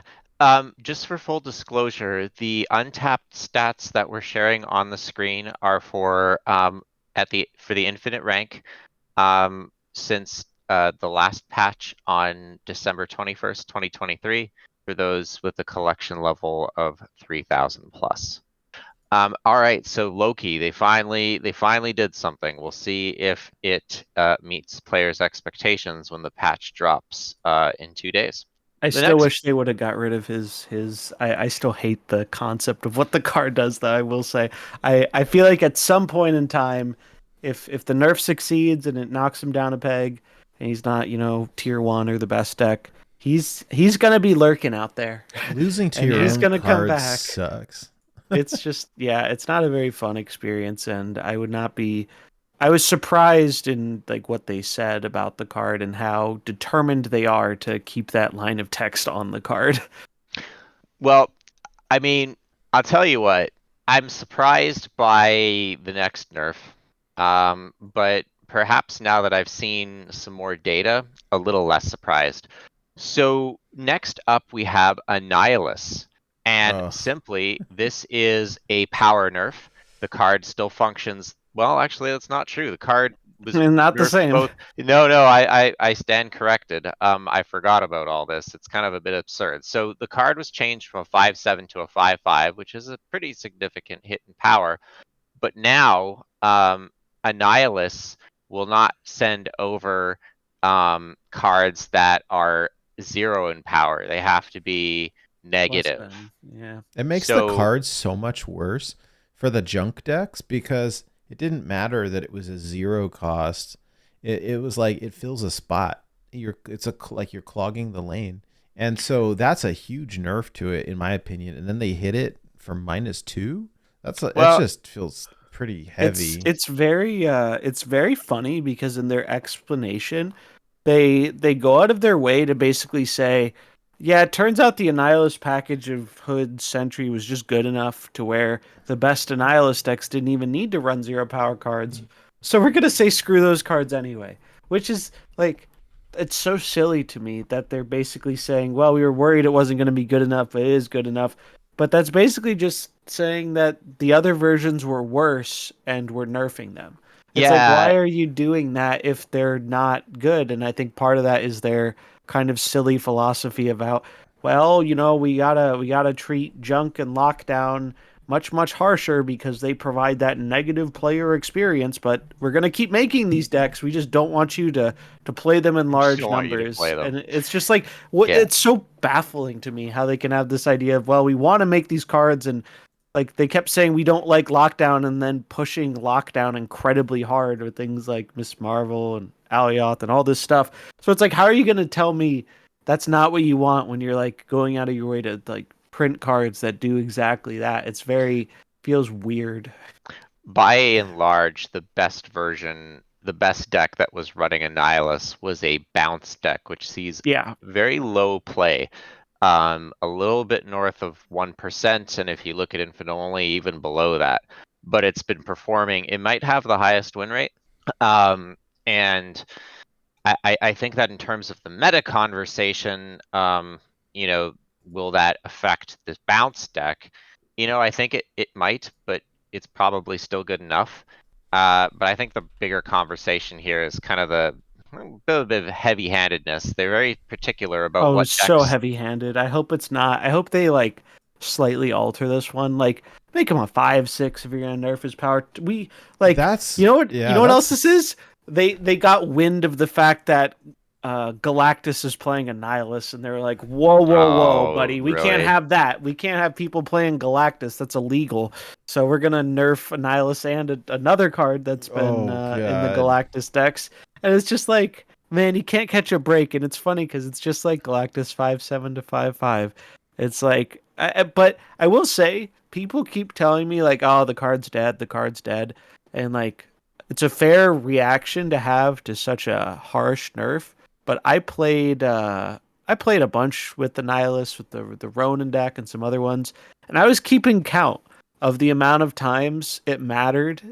Just for full disclosure, the untapped stats that we're sharing on the screen are for the infinite rank since the last patch on December 21st, 2023, for those with a collection level of 3,000 plus. All right, so Loki, they finally did something. We'll see if it meets players' expectations when the patch drops in 2 days.
I still wish they would have got rid of his. I still hate the concept of what the card does, though. I will say, I feel like at some point in time, if the nerf succeeds and it knocks him down a peg, and he's not tier 1 or the best deck, he's gonna be lurking out there.
Losing to your own card come back. Sucks.
It's just it's not a very fun experience, and I was surprised in like what they said about the card and how determined they are to keep that line of text on the card.
Well, I mean, I'll tell you what, I'm surprised by the next nerf. But perhaps now that I've seen some more data, a little less surprised. So next up we have Annihilus. And simply, this is a power nerf. The card still functions. Well, actually, that's not true. The card was
not the same.
No, I stand corrected. I forgot about all this. It's kind of a bit absurd. So the card was changed from a 5/7 to a 5/5, which is a pretty significant hit in power. But now, Annihilus will not send over cards that are 0 in power. They have to be negative.
Yeah.
It makes the cards so much worse for the junk decks because it didn't matter that it was a 0 cost. It was like it fills a spot. It's like you're clogging the lane. And so that's a huge nerf to it, in my opinion. And then they hit it for -2. That
Well,
just feels pretty heavy.
It's very funny because in their explanation, they go out of their way to basically say, yeah, it turns out the Annihilus package of Hood Sentry was just good enough to where the best Annihilus decks didn't even need to run 0 power cards. So we're gonna say screw those cards anyway. Which is like, it's so silly to me that they're basically saying, well, we were worried it wasn't gonna be good enough, but it is good enough. But that's basically just saying that the other versions were worse and we're nerfing them. It's like,
yeah,
why are you doing that if they're not good? And I think part of that is their kind of silly philosophy about, well, we gotta treat junk and lockdown much harsher because they provide that negative player experience. But we're gonna keep making these decks. We just don't want you to play them in
just
large
don't want you to
numbers.
play them.
And it's just like, what?
Yeah.
It's so baffling to me how they can have this idea of, well, we want to make these cards, and like they kept saying we don't like lockdown and then pushing lockdown incredibly hard with things like Miss Marvel and Alioth and all this stuff. So it's like, how are you going to tell me that's not what you want when you're like going out of your way to like print cards that do exactly that? It's very feels weird.
By and large, the best deck that was running Annihilus was a bounce deck, which sees
Yeah.
very low play. A little bit north of 1%, and if you look at Infinite Only, even below that. But it's been performing. It might have the highest win rate. And I think that in terms of the meta conversation, will that affect this bounce deck? I think it might, but it's probably still good enough. But I think the bigger conversation here is kind of the bit of heavy-handedness. They're very particular about
Oh,
what
it's so
decks.
heavy-handed. I hope it's not. I hope they like slightly alter this one. Like make him a 5/6 if you're gonna nerf his power. We like
That's
you know what else this is? They got wind of the fact that Galactus is playing Annihilus, and they were like, whoa,
Oh,
buddy, we can't
really?
have that. We can't have people playing Galactus. That's illegal. So we're gonna nerf Annihilus and another card that's been
oh
in the
god.
Galactus decks, and it's just like, man, you can't catch a break. And it's funny because it's just like Galactus 5/7 to 5/5. It's like, but I will say, people keep telling me like, oh, the card's dead, the card's dead, and like, it's a fair reaction to have to such a harsh nerf. But I played a bunch with the Nihilist, with the Ronin deck and some other ones, and I was keeping count of the amount of times it mattered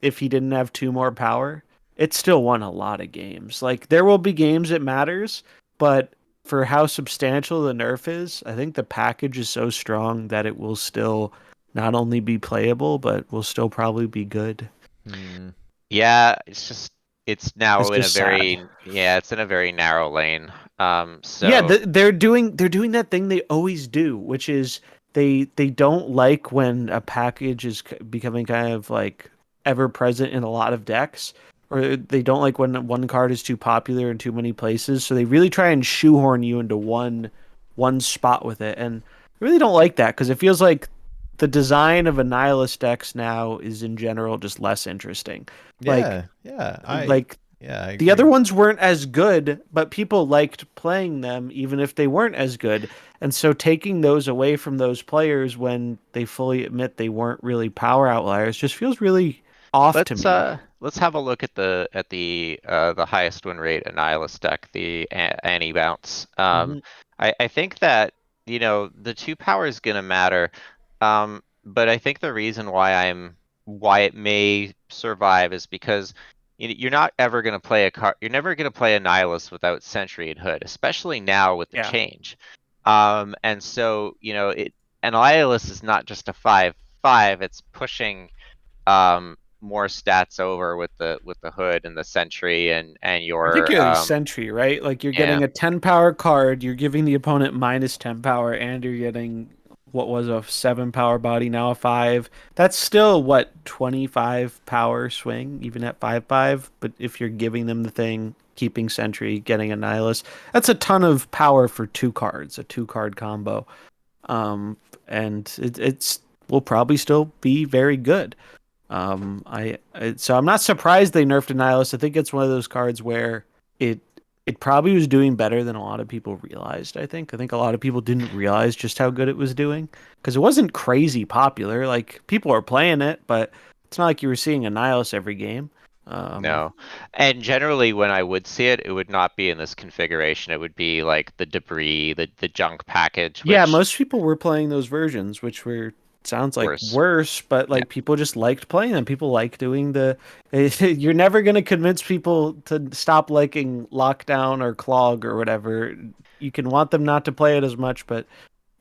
if he didn't have 2 more power. It still won a lot of games. Like there will be games it matters, but for how substantial the nerf is, I think the package is so strong that it will still not only be playable, but will still probably be good.
Hmm.
Yeah, it's
It's
now in a
just sad.
it's in a very narrow lane.
Yeah,
So
they're doing that thing they always do, which is they don't like when a package is becoming kind of like ever present in a lot of decks, or they don't like when one card is too popular in too many places. So they really try and shoehorn you into one spot with it, and I really don't like that because it feels like the design of a nihilist decks now is in general just less interesting. Like
Yeah, yeah. I
like
yeah, I
the other
agree.
ones weren't as good, but people liked playing them even if they weren't as good. And so taking those away from those players when they fully admit they weren't really power outliers just feels really off to me.
let's have a look at the highest win rate Annihilus deck, the Annie Bounce.
Hmm.
I think that the 2 power is gonna matter. But I think the reason why it may survive is because you're not ever gonna play a card. You're never gonna play Annihilus without Sentry and Hood, especially now with the
Yeah.
change. And so Annihilus is not just a 5/5. It's pushing more stats over with the Hood and the Sentry and your
Particularly Sentry, right? Like you're
yeah.
getting a 10 power card, you're giving the opponent minus 10 power, and you're getting what was a 7 power body, now a 5. That's still what, 25 power swing, even at 5/5. But if you're giving them the thing, keeping Sentry, getting a Nihilist, that's a ton of power for 2 cards, a 2 card combo. Um, and it's will probably still be very good. So I'm not surprised they nerfed Annihilus. I think it's one of those cards where it it probably was doing better than a lot of people realized. I think a lot of people didn't realize just how good it was doing because it wasn't crazy popular. Like people are playing it, but it's not like you were seeing a Nihilus every game.
No. And generally when I would see it, it would not be in this configuration. It would be like the debris, the junk package,
Yeah,
which
most people were playing those versions, which were sounds like
worse.
worse, but
Yeah.
like people just liked playing them. People like doing the. You're never gonna convince people to stop liking Lockdown or Clog or whatever. You can want them not to play it as much, but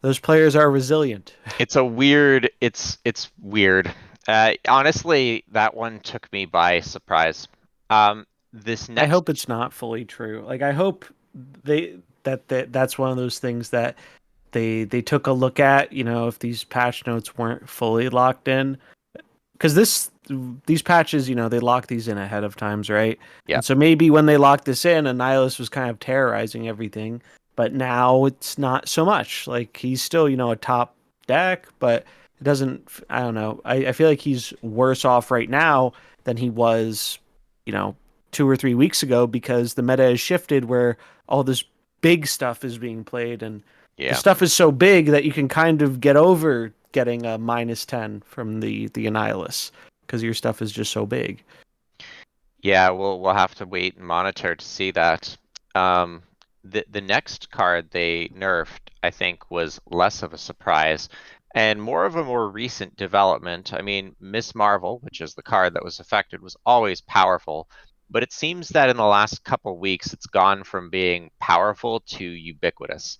those players are resilient.
It's it's weird. Honestly, that one took me by surprise. This
I
next
hope it's not fully true. Like I hope that's one of those things that they took a look at. You know, if these patch notes weren't fully locked in, because these patches, you know, they lock these in ahead of times, right?
Yeah.
And so maybe when they locked this in, Annihilus was kind of terrorizing everything, but now it's not so much. Like he's still, you know, a top deck, but it doesn't. I don't know. I feel like he's worse off right now than he was, you know, 2 or 3 weeks ago because the meta has shifted where all this big stuff is being played and the
yeah.
stuff is so big that you can kind of get over getting a -10 from the Annihilus because your stuff is just so big.
Yeah, we'll have to wait and monitor to see that. The next card they nerfed, I think, was less of a surprise and more of a more recent development. I mean, Miss Marvel, which is the card that was affected, was always powerful, but it seems that in the last couple weeks it's gone from being powerful to ubiquitous.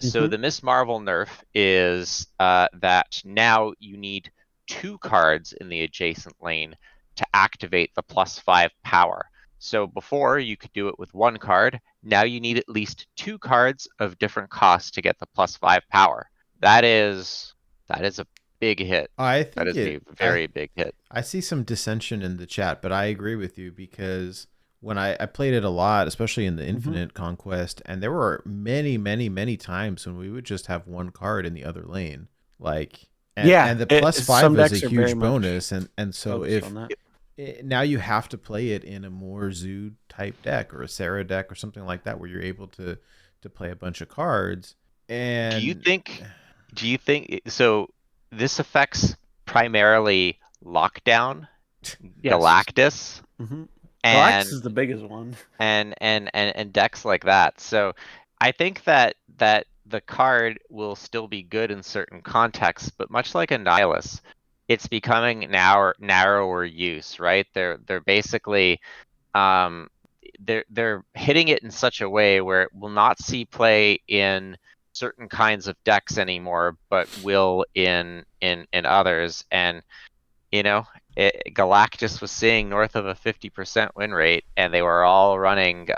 So
Mhm.
the Miss Marvel nerf is that now you need 2 cards in the adjacent lane to activate the +5 power. So before you could do it with 1 card, now you need at least 2 cards of different costs to get the +5 power. That is a big hit.
I
That
think
is a
it.
very big hit.
I see some dissension in the chat, but I agree with you because when I played it a lot, especially in the Infinite Conquest, and there were many, many, many times when we would just have 1 card in the other lane, like,
Yeah,
and the
some
+5 is a
decks are very
huge
much
bonus, and so
focused
if
on that.
now you have to play it in a more Zoo type deck or a Sarah deck or something like that, where you're able to play a bunch of cards.
Do you
And
think so this affects primarily Lockdown,
Yes.
Galactus,
hmm Galactus
and
is the biggest one.
and decks like that. So I think that the card will still be good in certain contexts, but much like a Nihilus, it's becoming narrower use, right? They're basically um, they're hitting it in such a way where it will not see play in certain kinds of decks anymore, but will in others. And you know, Galactus was seeing north of a 50% win rate, and they were all running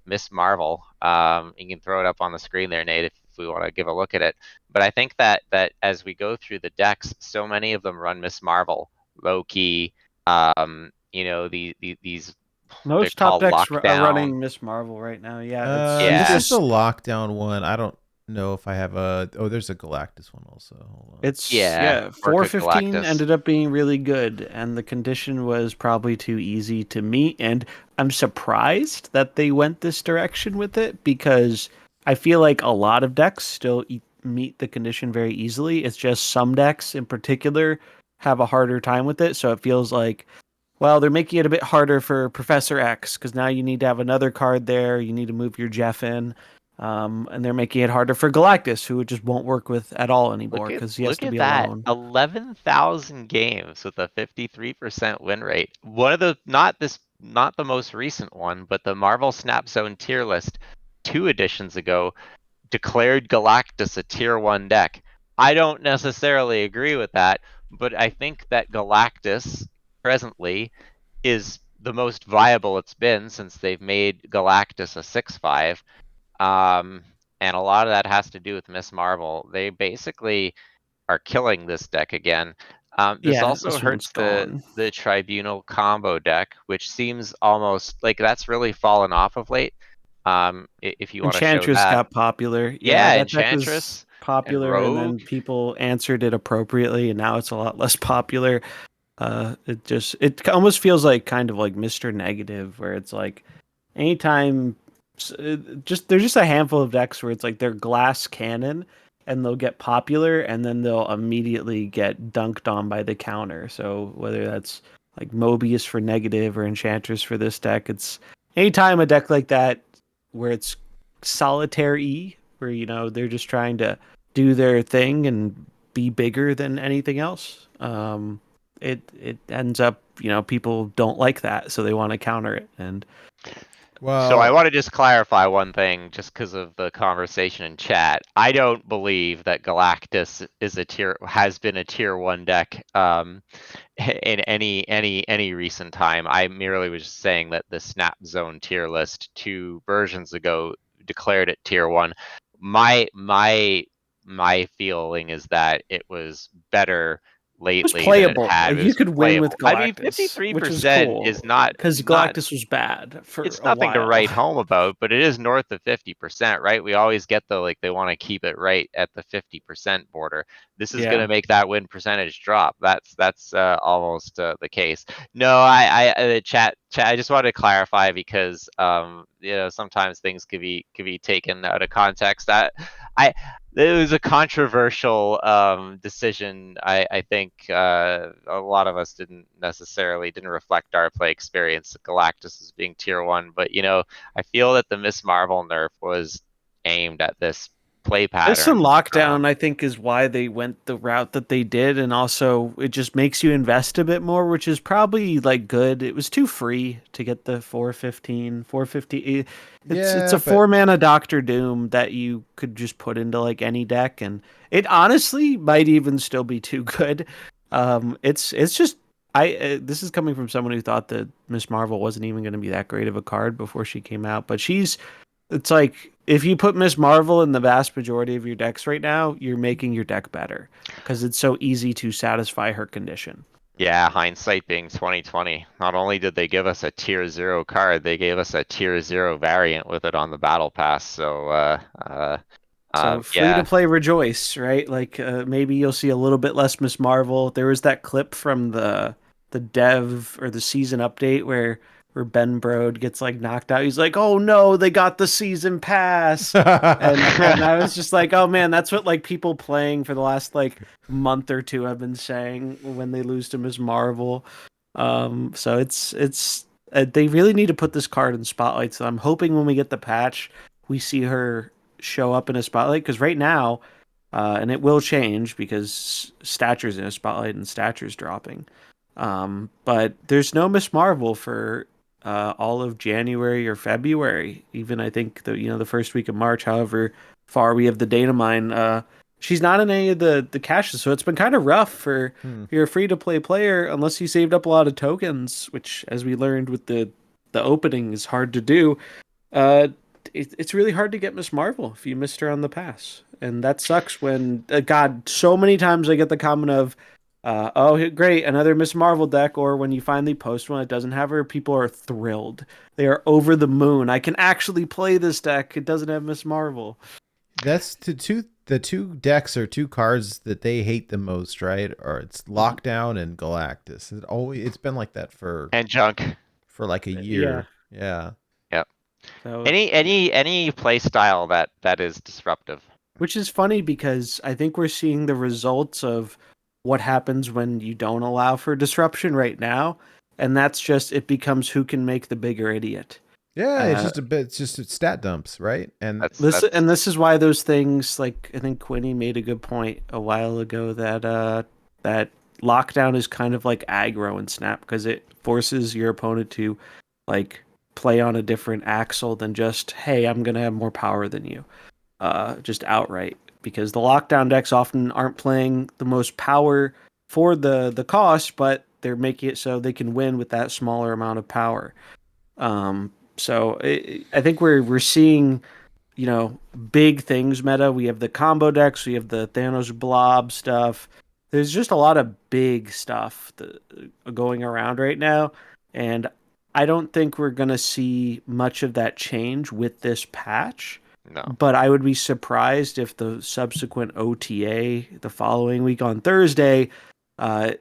Miss Marvel. You can throw it up on the screen there, Nate, if we want to give a look at it. But I think that as we go through the decks, so many of them run Miss Marvel, Loki. You know, these they're
Most top
called
decks are
Lockdown.
running Miss Marvel right now. Yeah, it's
this
Yeah.
is the
just
Lockdown one. I don't know if I have a. Oh, there's a Galactus one also. Hold on.
it's
Yeah,
yeah.
Orca
415
Galactus.
ended up being really good, and the condition was probably too easy to meet. And I'm surprised that they went this direction with it because I feel like a lot of decks still meet the condition very easily. It's just some decks in particular have a harder time with it. So it feels like, well, they're making it a bit harder for Professor X because now you need to have another card there. You need to move your Jeff in. And they're making it harder for Galactus, who it just won't work with at all anymore because he has
Look
to
at
be
that.
alone.
11,000 games with a 53% win rate. One of the not the most recent one, but the Marvel Snap Zone tier list 2 editions ago declared Galactus a tier 1 deck. I don't necessarily agree with that, but I think that Galactus presently is the most viable it's been since they've made Galactus a 6/5. And a lot of that has to do with Miss Marvel. They basically are killing this deck again. This
Yeah,
also
this one's
hurts the
gone.
Tribunal combo deck, which seems almost like that's really fallen off of late. If you want to show
Enchantress
that,
got popular. Yeah,
yeah,
that deck was
Enchantress and
popular, and
Rogue.
then people answered it appropriately, and now it's a lot less popular. It almost feels like kind of like Mr. Negative, where it's like anytime, there's just a handful of decks where it's like they're glass cannon, and they'll get popular, and then they'll immediately get dunked on by the counter. So whether that's like Mobius for negative or Enchantress for this deck, it's anytime a deck like that where it's solitaire-y, where they're just trying to do their thing and be bigger than anything else. It ends up, people don't like that, so they want to counter it. And
So I
Well,
want to just clarify one thing, just because of the conversation in chat. I don't believe that Galactus has been a tier 1 deck in any recent time. I merely was just saying that the Snap Zone tier list 2 versions ago declared it tier 1. My feeling is that it was better
it was
lately than it
playable.
had.
Like
It
you
was
could win with
playable. I mean,
Galactus, which was
53%
cool
is not
because Galactus was bad for
it's
a
nothing to
while.
write home about, but it is north of 50%, right? We always get they want to keep it right at the 50% border. This is going
Yeah.
to make that win percentage drop. That's almost the case. No, I chat. I just wanted to clarify because sometimes things could be taken out of context. I it was a controversial decision. I think a lot of us didn't reflect our play experience. Galactus as being tier 1, but I feel that the Miss Marvel nerf was aimed at this play
This and
pattern.
lockdown, I think, is why they went the route that they did, and also it just makes you invest a bit more, which is probably like good. It was too free to get the 415, 450. It's
yeah,
a
but
4 mana Doctor Doom that you could just put into like any deck, and it honestly might even still be too good. It's just this is coming from someone who thought that Miss Marvel wasn't even going to be that great of a card before she came out, but it's like if you put Miss Marvel in the vast majority of your decks right now, you're making your deck better because it's so easy to satisfy her condition.
Yeah, hindsight being 2020. Not only did they give us a tier 0 card, they gave us a tier 0 variant with it on the battle pass. So
So free to
yeah.
play Rejoice, right? Like maybe you'll see a little bit less Miss Marvel. There was that clip from the dev or the season update where Ben Brode gets like knocked out. He's like, "Oh no, they got the season pass." And I was just like, "Oh man, that's what like people playing for the last like month or two have been saying when they lose to Miss Marvel." So it's they really need to put this card in spotlight. So I'm hoping when we get the patch, we see her show up in a spotlight because right now, and it will change because Stature's in a spotlight and Stature's dropping. But there's no Miss Marvel for all of January or February. Even I think the first week of March, however far we have the data mine. She's not in any of the caches, so it's been kind of rough for if you're a free to play player unless you saved up a lot of tokens, which as we learned with the opening is hard to do. Uh, it's really hard to get Miss Marvel if you missed her on the pass, and that sucks. When God, so many times I get the comment of, "Oh, great, another Miss Marvel deck," or when you finally post one that doesn't have her, people are thrilled. They are over the moon. I can actually play this deck. It doesn't have Miss Marvel.
that's the two decks are two cards that they hate the most, right? Or it's Lockdown and Galactus. It's been like that
And junk.
for like a
Yeah.
year. Yeah.
Yep.
So
Any play style that is disruptive.
which is funny because I think we're seeing the results of what happens when you don't allow for disruption right now, and that's just it becomes who can make the bigger idiot.
Yeah, it's
Uh,
just a bit. It's just stat dumps, right? And
this is why those things like I think Quinny made a good point a while ago that that lockdown is kind of like aggro and snap because it forces your opponent to like play on a different axle than just hey I'm gonna have more power than you. Just outright because the lockdown decks often aren't playing the most power for the cost, but they're making it so they can win with that smaller amount of power. I think we're seeing big things meta. We have the combo decks, we have the Thanos blob stuff. There's just a lot of big stuff going around right now, and I don't think we're gonna see much of that change with this patch.
No.
But I would be surprised if the subsequent OTA the following week on Thursday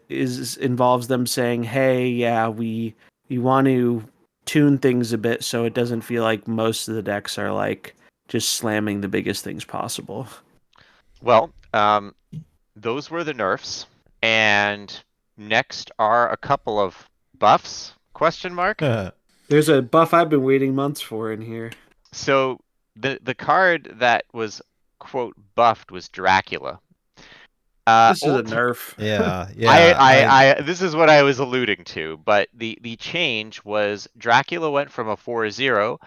involves them saying, "Hey, yeah, we want to tune things a bit so it doesn't feel like most of the decks are like just slamming the biggest things possible.
Well, those were the nerfs, and next are a couple of buffs? Question mark.
There's a buff I've been waiting months for in here.
So the card that was quote buffed was Dracula.
This is a nerf.
Yeah,
I this is what I was alluding to, but the change was Dracula went from a 4/0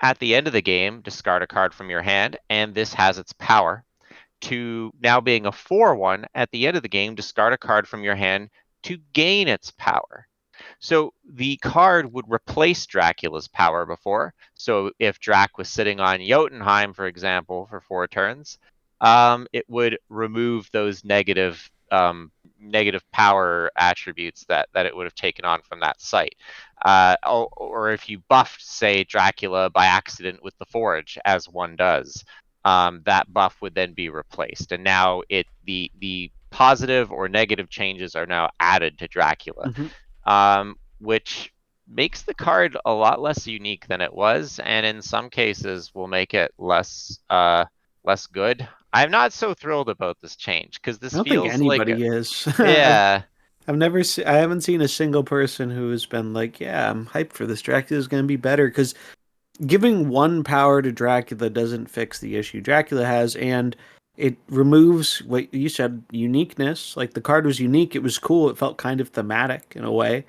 at the end of the game, discard a card from your hand, and this has its power, to now being a 4/1 at the end of the game, discard a card from your hand to gain its power. So the card would replace Dracula's power before. So if Drac was sitting on Jotunheim, for example, for 4 turns, it would remove those negative power attributes that it would have taken on from that site. Or if you buffed, say, Dracula by accident with the Forge, as one does, that buff would then be replaced. And now the positive or negative changes are now added to Dracula. Which makes the card a lot less unique than it was, and in some cases will make it less good. I'm not so thrilled about this change because this
I don't
feels
think anybody
like
is.
yeah.
I haven't seen a single person who has been like, yeah, I'm hyped for this. Dracula's going to be better, because giving one power to Dracula doesn't fix the issue Dracula has, and it removes what you said, uniqueness. Like, the card was unique, it was cool, it felt kind of thematic in a way.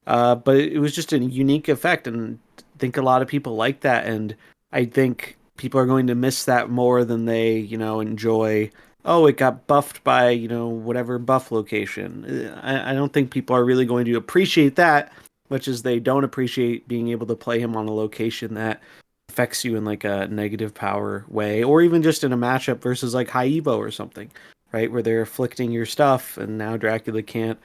But it was just a unique effect, and I think a lot of people like that, and I think people are going to miss that more than they, enjoy. Oh, it got buffed by, whatever buff location. I don't think people are really going to appreciate that much as they don't appreciate being able to play him on a location that affects you in like a negative power way, or even just in a matchup versus like High Evo or something, right? Where they're afflicting your stuff, and now Dracula can't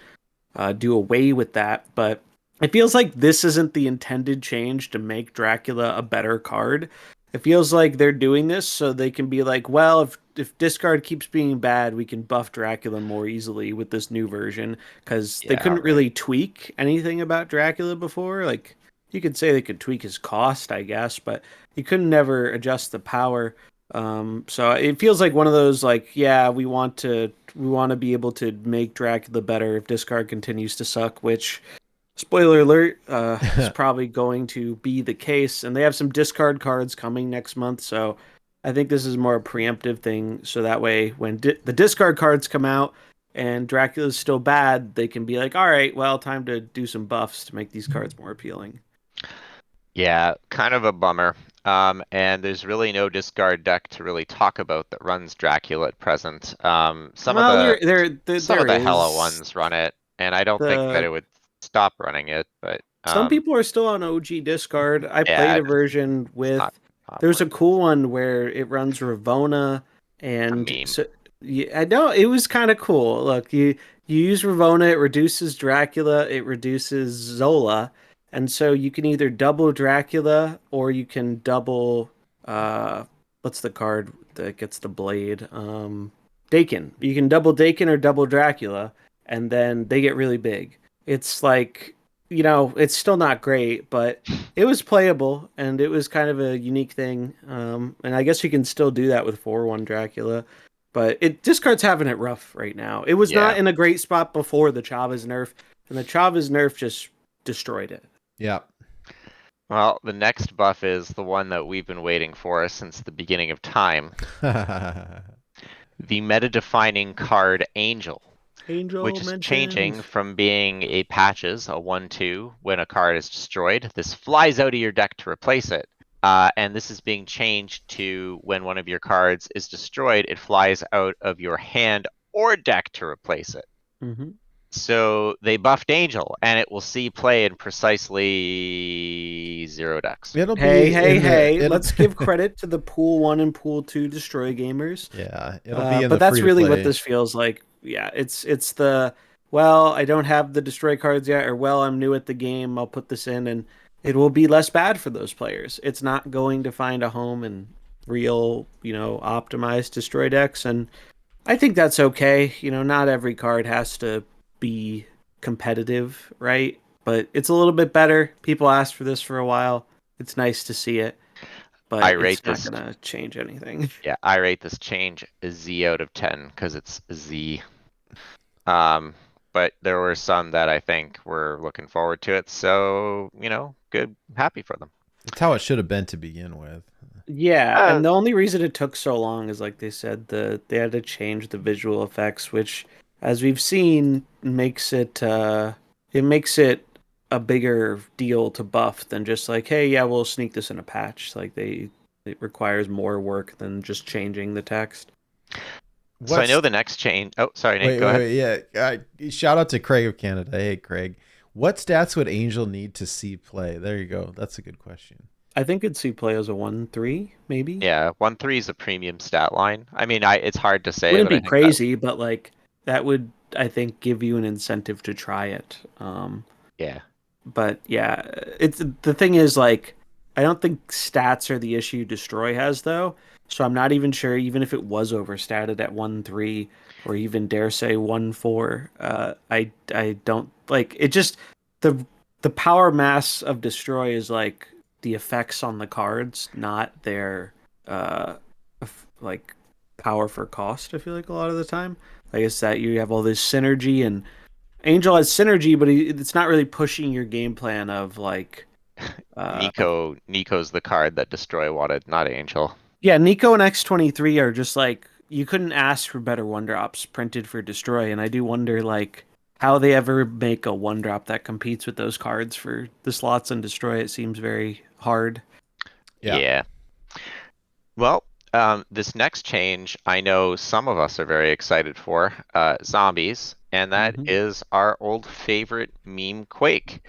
do away with that. But it feels like this isn't the intended change to make Dracula a better card. It feels like they're doing this so they can be like, well, if discard keeps being bad, we can buff Dracula more easily with this new version, because they couldn't really tweak anything about Dracula before. Like, you could say they could tweak his cost, I guess, but you couldn't never adjust the power. So it feels like one of those, like, yeah, we want to be able to make Dracula better if discard continues to suck, which, spoiler alert, is probably going to be the case. And they have some discard cards coming next month, so I think this is more a preemptive thing, so that way when the discard cards come out and Dracula's still bad, they can be like, all right, well, time to do some buffs to make these cards more appealing.
Yeah, kind of a bummer. And there's really no discard deck to really talk about that runs Dracula at present. Some of the Hella ones run it, and I don't think that it would stop running it, but
some people are still on OG discard. I played a version with there's a cool one where it runs Ravona, and so yeah, I know it was kind of cool. Look, you use Ravona, it reduces Dracula, it reduces Zola, and so you can either double Dracula or you can double what's the card that gets the blade? Dakin. You can double Dakin or double Dracula, and then they get really big. It's like, it's still not great, but it was playable, and it was kind of a unique thing. And I guess you can still do that with 4/1 Dracula, but discard's having it rough right now. It was not in a great spot before the Chavez nerf, and the Chavez nerf just destroyed it.
Yeah.
Well, the next buff is the one that we've been waiting for since the beginning of time. The meta-defining card Angel. Which is changing from being a patches, a 1/2, when a card is destroyed. This flies out of your deck to replace it. And this is being changed to when one of your cards is destroyed, it flies out of your hand or deck to replace it.
Mm-hmm.
So they buffed Angel, and it will see play in precisely 0 decks.
Hey! Let's give credit to the Pool 1 and Pool 2 Destroy gamers.
Yeah, it'll be in
but
the
that's really
free-to-play.
what this feels like. Yeah, it's the, well, I don't have the Destroy cards yet, or, well, I'm new at the game, I'll put this in, and it will be less bad for those players. It's not going to find a home in real, optimized Destroy decks, and I think that's okay. Not every card has to be competitive, right? but it's a little bit better. People asked for this for a while. It's nice to see it, but
I rate
it's not
this.
gonna change anything.
Yeah, I rate this change a Z out of 10 because it's a Z. But there were some that I think were looking forward to it, so good, happy for them.
It's how it should have been to begin with.
Yeah,
Uh,
and the only reason it took so long is like they said they had to change the visual effects, which as we've seen makes it a bigger deal to buff than just like, hey, yeah, we'll sneak this in a patch. Like it requires more work than just changing the text.
So I
What's
know the next change. Oh, sorry, Nate,
wait,
go
wait,
ahead.
wait, yeah. Shout out to Craig of Canada. Hey, Craig. What stats would Angel need to see play? There you go. That's a good question.
I think it'd see play as a 1-3, maybe.
Yeah, 1-3 is a premium stat line. I mean, it's hard to say,
Wouldn't
but I
be
think that,
crazy, but like that would, I think, give you an incentive to try it.
yeah.
But yeah, it's the thing is like I don't think stats are the issue Destroy has though. So I'm not even sure even if it was overstated at 1-3 or even dare say 1-4. I don't like it. Just the the power mass of Destroy is like the effects on the cards, not their like power for cost. I feel like a lot of the time, like it's that you have all this synergy and Angel has synergy, but it's not really pushing your game plan of like, uh,
Nico's the card that Destroy wanted, not Angel.
yeah, Nico and X23 are just like you couldn't ask for better one drops printed for Destroy, and I do wonder like how they ever make a one drop that competes with those cards for the slots in Destroy. It seems very hard.
Yeah.
Yeah. Well, this next change, I know some of us are very excited for, zombies, and that
Mhm.
is our old favorite meme Quake,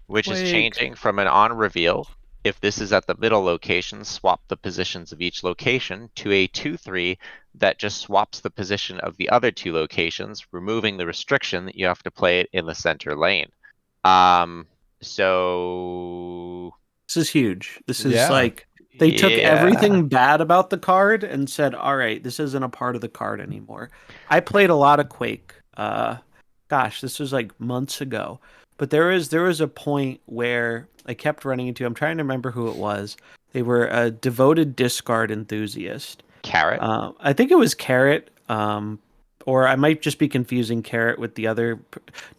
which is
Quake.
changing from an on reveal. If this is at the middle location, swap the positions of each location to a 2/3 that just swaps the position of the other two locations, removing the restriction that you have to play it in the center lane. So
This is huge. This is
Yeah.
like they took
yeah,
everything bad about the card and said, "All right, this isn't a part of the card anymore." I played a lot of Quake. Gosh, this was like months ago. But there was a point where I kept running into. I'm trying to remember who it was. They were a devoted discard enthusiast.
carrot.
I think it was Carrot. Or I might just be confusing Carrot with the other.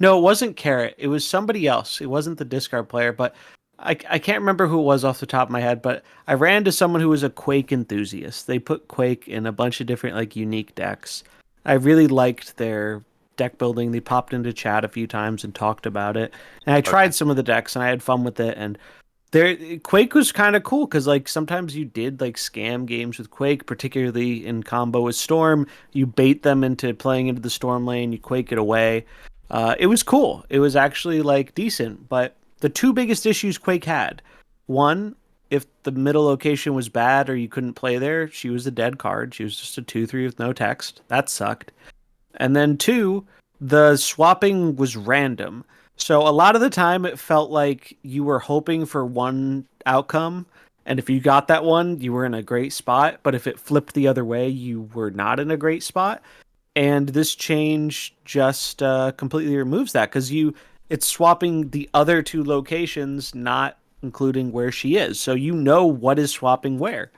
No, it wasn't Carrot. It was somebody else. It wasn't the discard player, but I can't remember who it was off the top of my head. But I ran to someone who was a Quake enthusiast. They put Quake in a bunch of different like unique decks. I really liked their deck building. They popped into chat a few times and talked about it. And I
Okay.
tried some of the decks and I had fun with it. And there Quake was kind of cool because like sometimes you did like scam games with Quake, particularly in combo with Storm. You bait them into playing into the Storm lane, you Quake it away. It was cool. It was actually like decent, but the two biggest issues Quake had, one, if the middle location was bad or you couldn't play there, she was a dead card. She was just a 2/3 with no text. That sucked. And then two, the swapping was random. So a lot of the time it felt like you were hoping for one outcome. And if you got that one, you were in a great spot. But if it flipped the other way, you were not in a great spot. And this change just completely removes that because it's swapping the other two locations, not including where she is. So you know what is swapping where.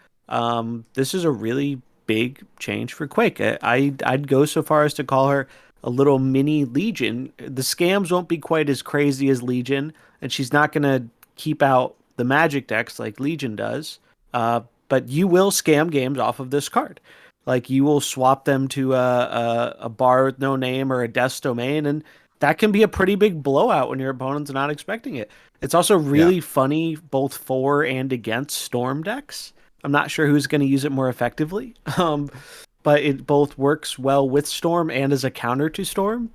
This is a really big change for Quake. I'd go so far as to call her a little mini Legion. The scams won't be quite as crazy as Legion, and she's not gonna keep out the magic decks like Legion does. But you will scam games off of this card. Like you will swap them to a bar with no name or a death domain, and that can be a pretty big blowout when your opponent's not expecting it. It's also
Yeah.
really funny both for and against Storm decks. I'm not sure who's going to use it more effectively, but it both works well with Storm and as a counter to Storm.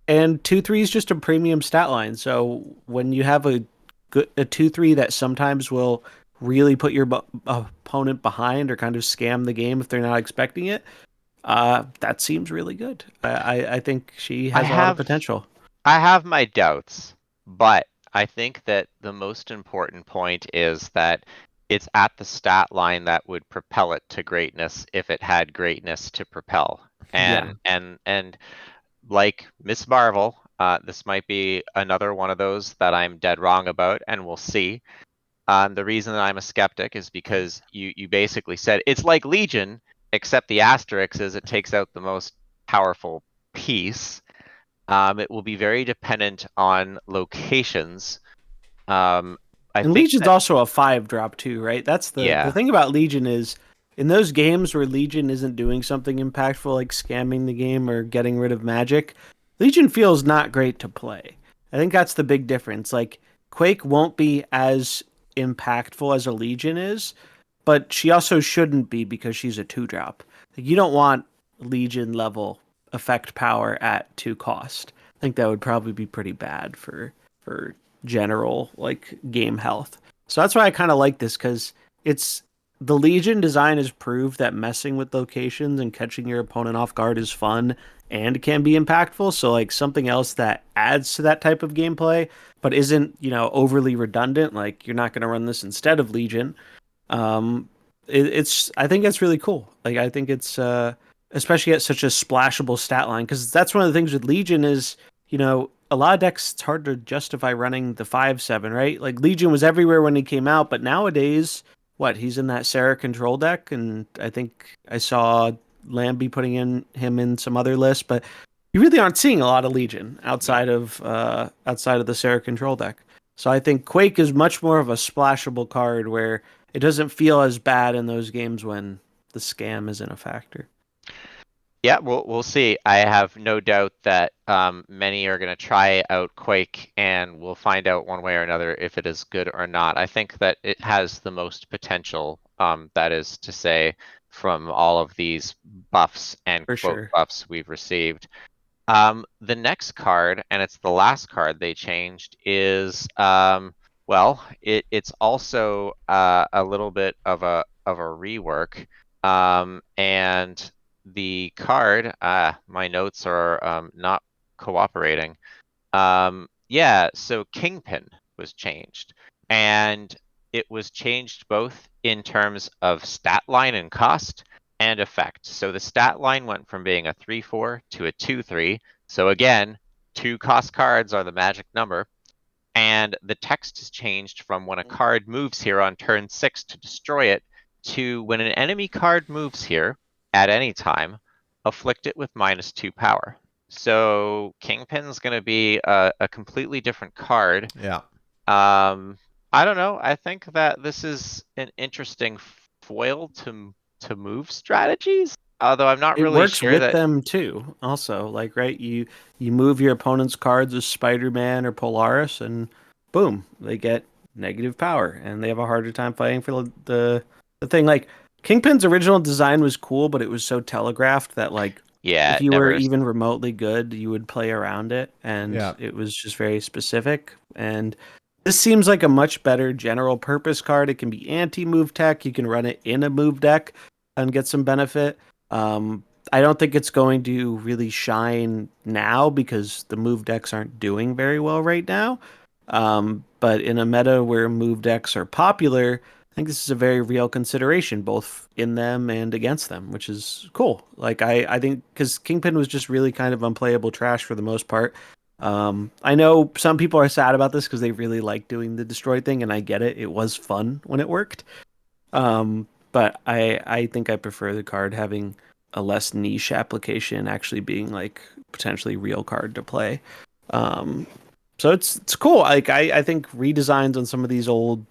And 2/3 is just a premium stat line. So when you have a 2/3 that sometimes will really put your opponent behind or kind of scam the game if they're not expecting it, that seems really good. I think she
I
has a lot of
have
potential.
I have my doubts, but I think that the most important point is that it's at the stat line that would propel it to greatness if it had greatness to propel.
Yeah.
And like Miss Marvel, This might be another one of those that I'm dead wrong about, and we'll see. The reason that I'm a skeptic is because you basically said it's like Legion, except the asterisk is it takes out the most powerful piece. It will be very dependent on locations. I
And
think
Legion's
that,
also a 5-drop too, right? That's the
yeah,
thing about Legion is in those games where Legion isn't doing something impactful like scamming the game or getting rid of magic, Legion feels not great to play. I think that's the big difference. Like Quake won't be as impactful as a Legion is, but she also shouldn't be because she's a 2-drop. Like, you don't want Legion level effect power at 2 cost. I think that would probably be pretty bad for general like game health. So that's why I kind of like this because it's the Legion design has proved that messing with locations and catching your opponent off guard is fun and can be impactful. So like something else that adds to that type of gameplay, but isn't overly redundant. Like you're not going to run this instead of Legion. It's I think it's really cool. Like I think it's especially at such a splashable stat line because that's one of the things with Legion is a lot of decks, it's hard to justify running the 5/7, right? Like Legion was everywhere when he came out, but nowadays, he's in that Sarah control deck, and I think I saw Lambie putting him in some other list, but you really aren't seeing a lot of Legion outside of the Sarah control deck. So I think Quake is much more of a splashable card where it doesn't feel as bad in those games when the scam isn't a factor.
yeah, we'll see. I have no doubt that many are going to try out Quake, and we'll find out one way or another if it is good or not. I think that it has the most potential, that is to say, from all of these buffs and
For
quote
sure.
buffs we've received. The next card, and it's the last card they changed, is well, it's also a little bit of a rework. And the card, my notes are not cooperating. Yeah, so Kingpin was changed, and it was changed both in terms of stat line and cost and effect. So the stat line went from being a 3/4 to a 2/3. So again, 2 cost cards are the magic number. And the text is changed from when a card moves here on turn 6 to destroy it to when an enemy card moves here at any time, afflict it with -2 power. So Kingpin's going to be a completely different card.
Yeah.
I don't know. I think that this is an interesting foil to move strategies. Although I'm not
It
really
works
sure
with
that.
them too. Also, like right, you move your opponent's cards as Spider-Man or Polaris, and boom, they get negative power, and they have a harder time fighting for the thing. Like Kingpin's original design was cool, but it was so telegraphed that like
Yeah,
if
it
you were
never.
even remotely good, you would play around it, and
Yeah.
it was just very specific. And this seems like a much better general purpose card. It can be anti-move tech. You can run it in a move deck and get some benefit. I don't think it's going to really shine now because the move decks aren't doing very well right now. But in a meta where move decks are popular, I think this is a very real consideration, both in them and against them, which is cool. Like I think because Kingpin was just really kind of unplayable trash for the most part. I know some people are sad about this because they really like doing the destroy thing, and I get it. It was fun when it worked. But I think I prefer the card having a less niche application, actually being like potentially real card to play. Um, so it's cool. Like I think redesigns on some of these old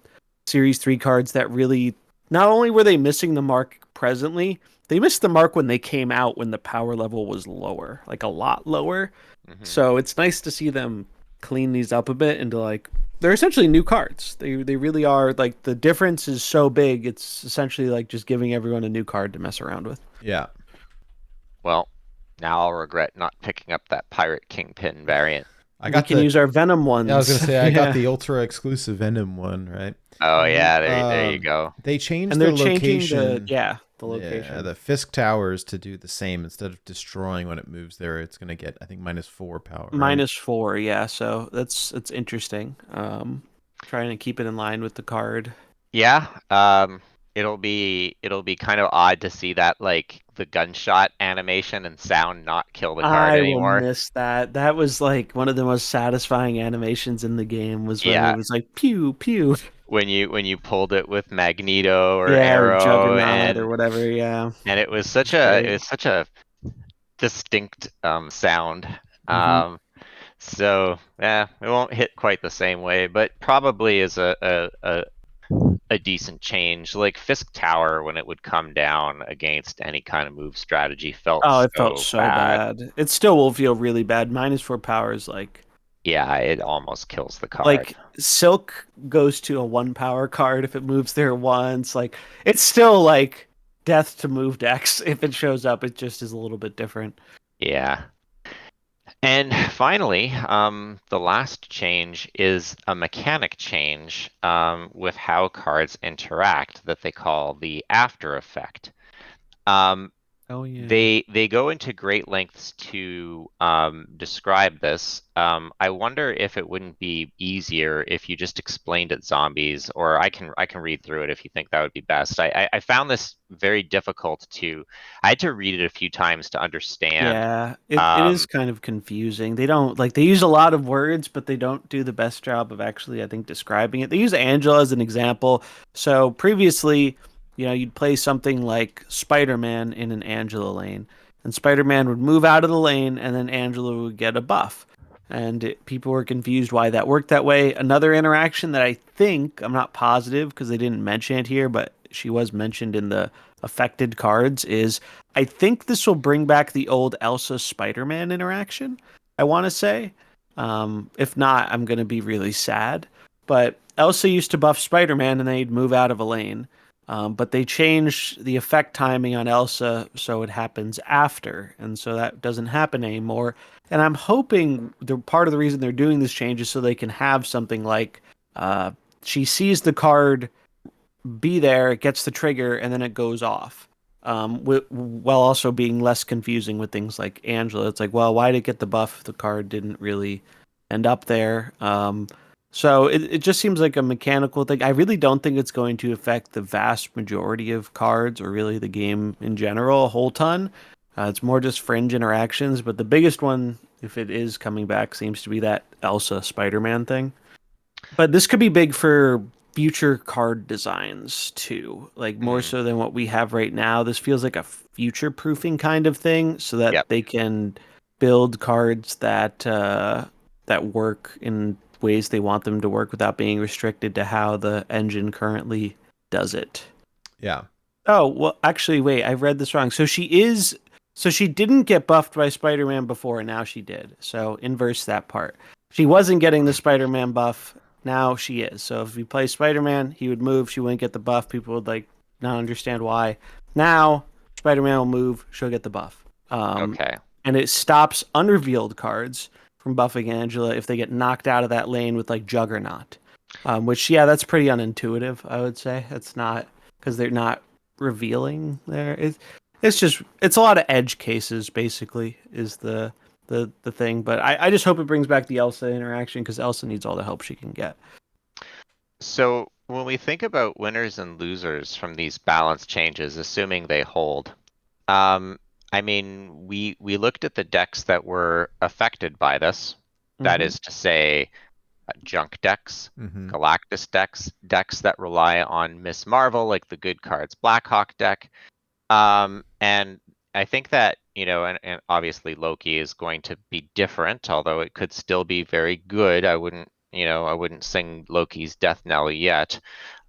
Series 3 cards that really not only were they missing the mark presently, they missed the mark when they came out when the power level was lower, like a lot lower.
Mhm.
So it's nice to see them clean these up a bit into like they're essentially new cards. They really are. Like the difference is so big. It's essentially like just giving everyone a new card to mess around with.
Yeah.
Well, now I'll regret not picking up that Pirate Kingpin variant.
I
We
got
can use our Venom ones.
Yeah, I was gonna say I got
Yeah.
the ultra exclusive Venom one, right?
Oh yeah, there you
Um,
go.
They changed
And they're
the
changing
location.
the location.
Yeah, the Fisk Towers to do the same. Instead of destroying when it moves there, it's gonna get I think -4 power. Right?
-4, yeah. So that's interesting. Trying to keep it in line with the card.
Yeah. It'll be kind of odd to see that like the gunshot animation and sound not kill the card
I will
anymore.
miss that. That was like one of the most satisfying animations in the game was when it
Yeah,
was like pew pew.
when you pulled it with Magneto or
Yeah, or
Arrow,
Juggernaut or whatever. Yeah,
and it was
it's great.
such a distinct sound.
Hmm.
So yeah, it won't hit quite the same way, but probably is a decent change. Like Fisk Tower, when it would come down against any kind of move strategy, felt
Oh, it felt
so
so
bad.
bad. It still will feel really bad. -4 power is
Yeah, it almost kills the card.
like Silk goes to a 1 power card if it moves there once. Like it's still like death to move decks if it shows up. It just is a little bit different.
Yeah. And finally, the last change is a mechanic change with how cards interact that they call the after effect.
Oh yeah.
They go into great lengths to describe this. I wonder if it wouldn't be easier if you just explained it, zombies, or I can read through it if you think that would be best. I found this very difficult to. I had to read it a few times to understand.
Yeah, it is kind of confusing. They don't like they use a lot of words, but they don't do the best job of actually, I think, describing it. They use Angela as an example. So previously, you'd play something like Spider-Man in an Angela lane, and Spider-Man would move out of the lane, and then Angela would get a buff. And people were confused why that worked that way. Another interaction that I think, I'm not positive because they didn't mention it here, but she was mentioned in the affected cards, is I think this will bring back the old Elsa Spider-Man interaction, I want to say. If not, I'm going to be really sad. But Elsa used to buff Spider-Man and they'd move out of a lane. But they changed the effect timing on Elsa so it happens after. And so that doesn't happen anymore. And I'm hoping part of the reason they're doing this change is so they can have something like uh, she sees the card be there, it gets the trigger, and then it goes off. While also being less confusing with things like Angela. It's like, well, why did it get the buff? The card didn't really end up there. So it just seems like a mechanical thing. I really don't think it's going to affect the vast majority of cards or really the game in general a whole ton. It's more just fringe interactions, but the biggest one, if it is coming back, seems to be that Elsa Spider-Man thing. But this could be big for future card designs too, like more so than what we have right now. This feels like a future proofing kind of thing, so that
Yep.
they can build cards that work in ways they want them to work without being restricted to how the engine currently does it.
Yeah.
Oh, well, actually, wait, I read this wrong. So she didn't get buffed by Spider-Man before, and now she did. So inverse that part. She wasn't getting the Spider-Man buff. Now she is. So if we play Spider-Man, he would move. She wouldn't get the buff. People would like not understand why. Now Spider-Man will move. She'll get the buff.
Okay.
And it stops unrevealed cards from buffing Angela if they get knocked out of that lane with like Juggernaut. Which, yeah, that's pretty unintuitive, I would say. It's not because they're not revealing there. It's a lot of edge cases, basically, is the thing. But I just hope it brings back the Elsa interaction because Elsa needs all the help she can get.
So when we think about winners and losers from these balance changes, assuming they hold, I mean, we looked at the decks that were affected by this. That
Mhm.
is to say, junk decks,
Mm-hmm.
Galactus decks, decks that rely on Miss Marvel, like the good cards Blackhawk deck. And I think that, and obviously Loki is going to be different, although it could still be very good. I wouldn't sing Loki's death knell yet.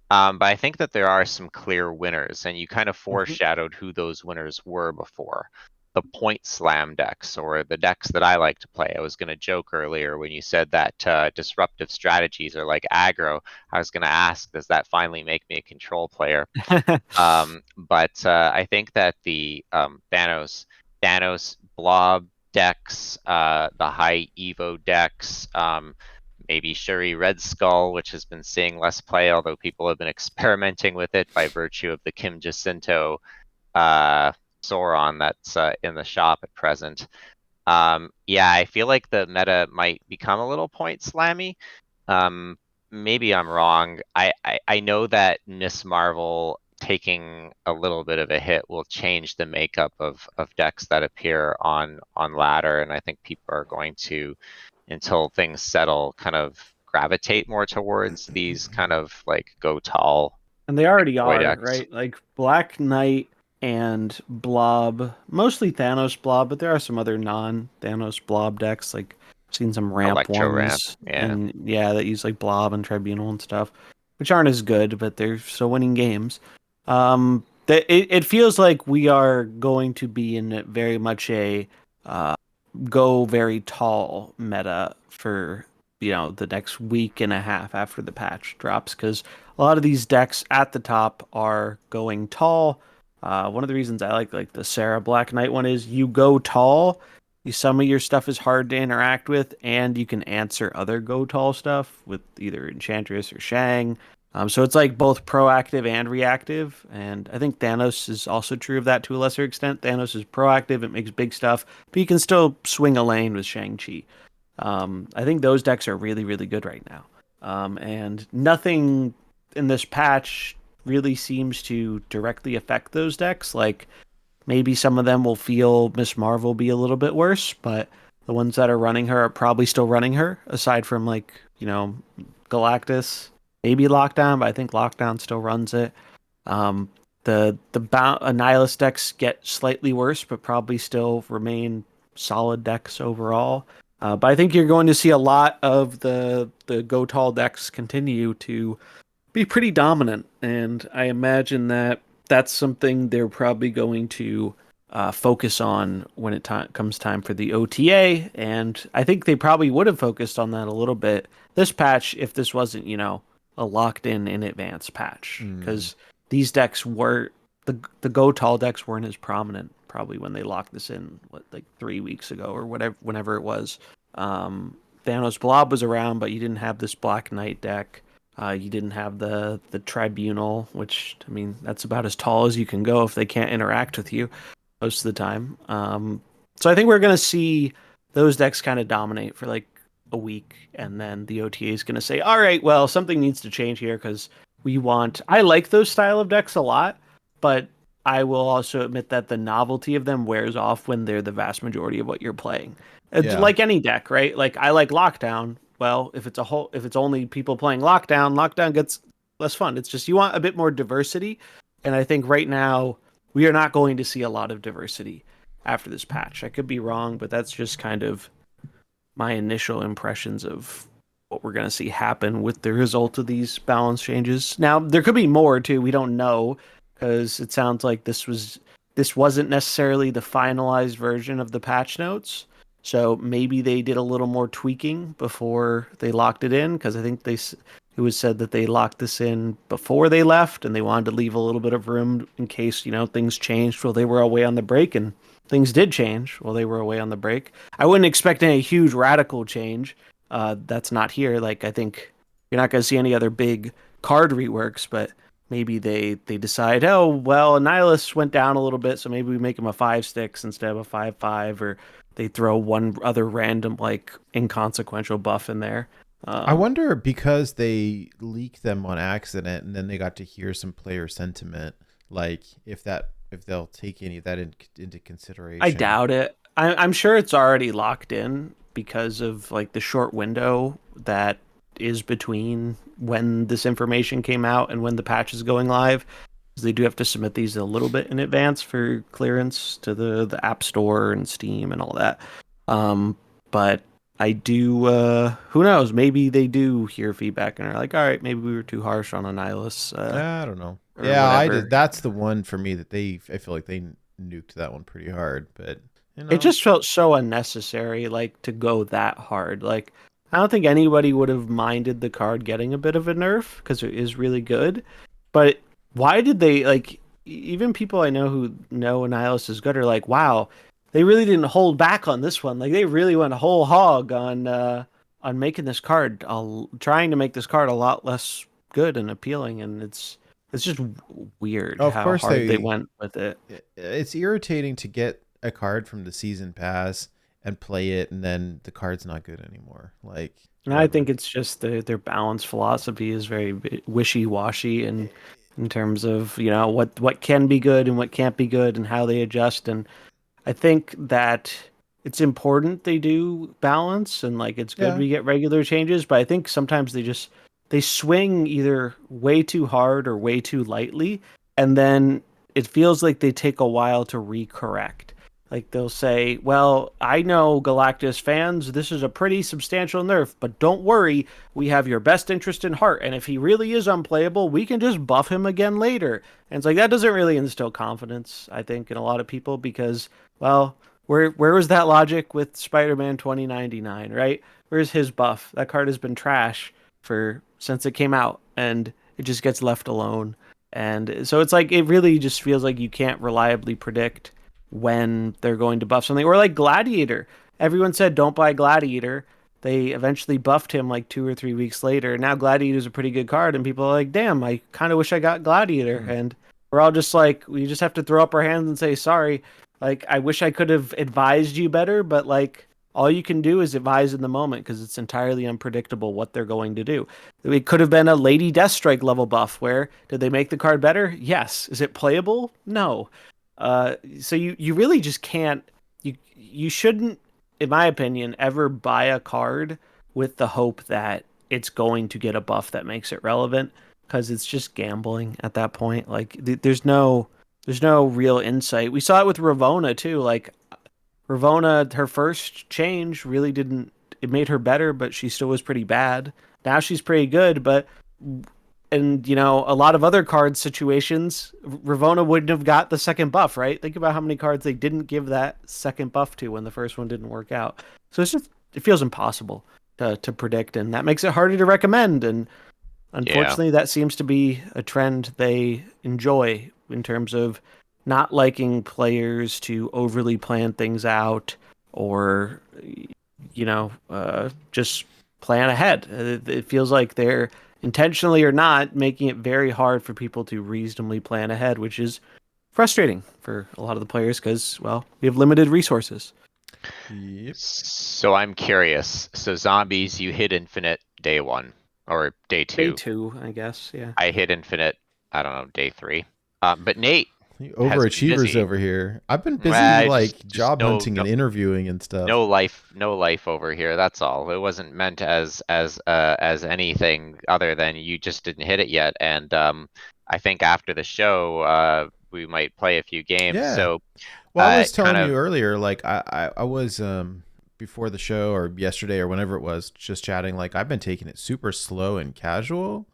But I think that there are some clear winners, and you kind of foreshadowed who those winners were before. The point slam decks, or the decks that I like to play. I was going to joke earlier when you said that disruptive strategies are like aggro. I was going to ask, does that finally make me a control player? But I think that the Thanos Blob decks, the high Evo decks, maybe Shuri Red Skull, which has been seeing less play, although people have been experimenting with it by virtue of the Kim Jacinto Sauron that's in the shop at present. Yeah, I feel like the meta might become a little point slammy. Maybe I'm wrong. I know that Miss Marvel taking a little bit of a hit will change the makeup of decks that appear on ladder, and I think people are going to, until things settle, kind of gravitate more towards these kind of like go tall
And they already
toy
are,
decks.
right? Like Black Knight and Blob, mostly Thanos Blob, but there are some other non-Thanos Blob decks. Like I've seen some ramp
Electro ramp,
ones,
yeah.
and that use like Blob and Tribunal and stuff, which aren't as good, but they're still winning games. It feels like we are going to be in very much a go very tall meta for the next week and a half after the patch drops, because a lot of these decks at the top are going tall. One of the reasons I like the Sarah Black Knight one is you go tall, some of your stuff is hard to interact with, and you can answer other go tall stuff with either Enchantress or Shang. So it's like both proactive and reactive, and I think Thanos is also true of that to a lesser extent. Thanos is proactive; it makes big stuff, but you can still swing a lane with Shang-Chi. I think those decks are really, really good right now. And nothing in this patch really seems to directly affect those decks. Like maybe some of them will feel Miss Marvel be a little bit worse, but the ones that are running her are probably still running her, aside from like, Galactus, maybe Lockdown, but I think Lockdown still runs it. The Annihilus decks get slightly worse, but probably still remain solid decks overall. But I think you're going to see a lot of the go tall decks continue to be pretty dominant, and I imagine that that's something they're probably going to focus on when it comes time for the OTA. And I think they probably would have focused on that a little bit this patch if this wasn't, a locked in advance patch, because these decks were the go tall decks weren't as prominent probably when they locked this in like 3 weeks ago or whenever it was. Thanos Blob was around, but you didn't have this Black Knight deck. You didn't have the Tribunal, which I mean that's about as tall as you can go if they can't interact with you most of the time. So I think we're gonna see those decks kind of dominate for like a week, and then the OTA is gonna say, all right, well something needs to change here because I like those style of decks a lot, but I will also admit that the novelty of them wears off when they're the vast majority of what you're playing. It's
Yeah.
like any deck, right? Like I like Lockdown. Well, if it's only people playing Lockdown gets less fun. It's just you want a bit more diversity, and I think right now we are not going to see a lot of diversity after this patch. I could be wrong, but that's just kind of my initial impressions of what we're going to see happen with the result of these balance changes. Now, there could be more too. We don't know, because it sounds like this wasn't necessarily the finalized version of the patch notes. So maybe they did a little more tweaking before they locked it in, because I think it was said that they locked this in before they left, and they wanted to leave a little bit of room in case things changed while they were away on the break, and things did change while they were away on the break. I wouldn't expect any huge radical change. That's not here. Like I think you're not going to see any other big card reworks, but maybe they decide, oh well, Annihilus went down a little bit, so maybe we make him a 5/6 instead of a 5/5, or they throw one other random like inconsequential buff in there.
I wonder, because they leaked them on accident and then they got to hear some player sentiment, like if they'll take any of that into consideration.
I doubt it. I'm sure it's already locked in because of like the short window that is between when this information came out and when the patch is going live. They do have to submit these a little bit in advance for clearance to the App Store and Steam and all that. But I do, who knows? Maybe they do hear feedback and are like, all right, maybe we were too harsh on Annihilus.
I don't know.
or
Yeah,
whatever.
that's the one for me that I feel like they nuked that one pretty hard, but
It just felt so unnecessary, like to go that hard. Like I don't think anybody would have minded the card getting a bit of a nerf because it is really good. But why did they even people I know who know Annihilus is good are like, wow, they really didn't hold back on this one. Like they really went whole hog on making this card, trying to make this card a lot less good and appealing, and it's just weird
Of
how
course
hard they went with it.
it's irritating to get a card from the season pass and play it, and then the card's not good anymore. Like,
And I think it's just their balance philosophy is very wishy-washy, and in terms of, what can be good and what can't be good and how they adjust. And I think that it's important they do balance, and like it's good
Yeah.
we get regular changes, but I think sometimes they swing either way too hard or way too lightly, and then it feels like they take a while to recorrect. Like they'll say, "Well, I know Galactus fans, this is a pretty substantial nerf, but don't worry, we have your best interest in heart, and if he really is unplayable, we can just buff him again later." And it's like that doesn't really instill confidence, I think, in a lot of people because, well, where was that logic with Spider-Man 2099, right? Where's his buff? That card has been trash for since it came out, and it just gets left alone. And so it's like it really just feels like you can't reliably predict when they're going to buff something. Or like Gladiator. Everyone said don't buy Gladiator. They eventually buffed him like 2 or 3 weeks later. Now Gladiator's a pretty good card, and people are like, damn, I kind of wish I got Gladiator. And we're all just like, we just have to throw up our hands and say, sorry. Like, I wish I could have advised you better, but like, all you can do is advise in the moment because it's entirely unpredictable what they're going to do. It could have been a Lady Deathstrike level buff where did they make the card better? Yes. Is it playable? No. So you really just can't, you shouldn't, in my opinion, ever buy a card with the hope that it's going to get a buff that makes it relevant, because it's just gambling at that point. Like there's no real insight. We saw it with Ravona too. Like Ravona, her first change really didn't, it made her better, but she still was pretty bad. Now she's pretty good, but and a lot of other card situations, Ravona wouldn't have got the second buff, right? Think about how many cards they didn't give that second buff to when the first one didn't work out. So it feels impossible to predict, and that makes it harder to recommend. And unfortunately, that seems to be a trend they enjoy in terms of not liking players to overly plan things out or, just plan ahead. It feels like they're intentionally or not making it very hard for people to reasonably plan ahead, which is frustrating for a lot of the players because, well, we have limited resources.
Yep.
So I'm curious. So zombies, you hit infinite day 1 or day 2.
Day 2, I guess. Yeah.
I hit infinite, I don't know, day 3. But Nate,
You
has been
overachievers
busy.
over here. I've been busy
Just
job hunting and interviewing and stuff.
no life over here. That's all. It wasn't meant as anything other than you just didn't hit it yet. And I think after the show, we might play a few games.
Yeah.
So,
well, I was telling
kind of-
you earlier, like I was before the show or yesterday or whenever it was, just chatting. Like I've been taking it super slow and casual,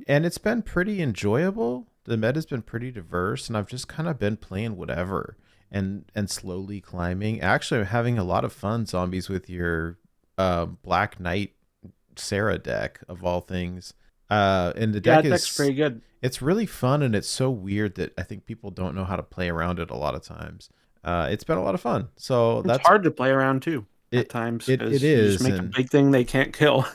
and it's been pretty enjoyable. The meta's been pretty diverse, and I've just kind of been playing whatever and slowly climbing. Actually, I'm having a lot of fun, zombies, with your Black Knight Sarah deck of all things. And the deck
deck's pretty good.
It's really fun, and it's so weird that I think people don't know how to play around it a lot of times. It's been a lot of fun. So
It's
that's
hard to play around too at times.
It
'cause
is.
You just make a big thing they can't kill.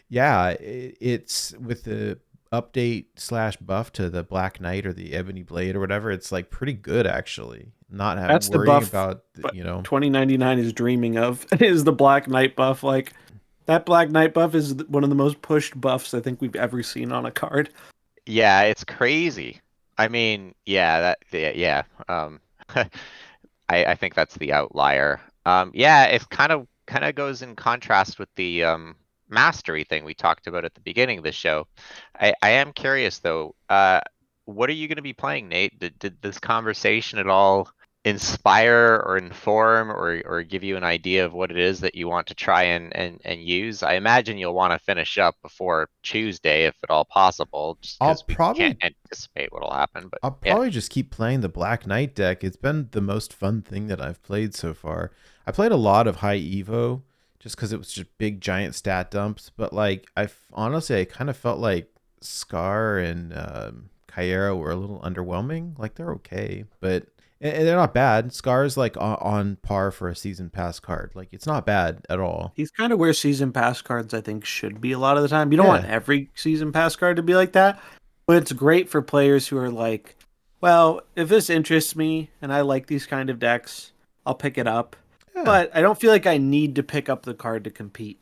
Yeah, it's with the update/buff to the Black Knight or the Ebony Blade or whatever. It's like pretty good actually. Not having
That's the
worrying
buff,
about
but 2099 is dreaming of is the Black Knight buff. Like that Black Knight buff is one of the most pushed buffs I think we've ever seen on a card.
Yeah, it's crazy. I mean, yeah. I think that's the outlier. Yeah, it kind of goes in contrast with the mastery thing we talked about at the beginning of the show. I am curious though. What are you going to be playing, Nate? Did this conversation at all inspire or inform or give you an idea of what it is that you want to try and use? I imagine you'll want to finish up before Tuesday, if at all possible, just because we can't anticipate what'll happen. But
I'll probably just keep playing the Black Knight deck. It's been the most fun thing that I've played so far. I played a lot of high Evo just because it was just big giant stat dumps. But like honestly, I kind of felt like Skaar and Caiera were a little underwhelming. Like they're okay, but and they're not bad. Skaar's like on par for a season pass card. Like it's not bad at all.
He's kind of where season pass cards I think should be a lot of the time. You don't want every season pass card to be like that, but it's great for players who are like, well, if this interests me and I like these kind of decks, I'll pick it up. Yeah. But I don't feel like I need to pick up the card to compete.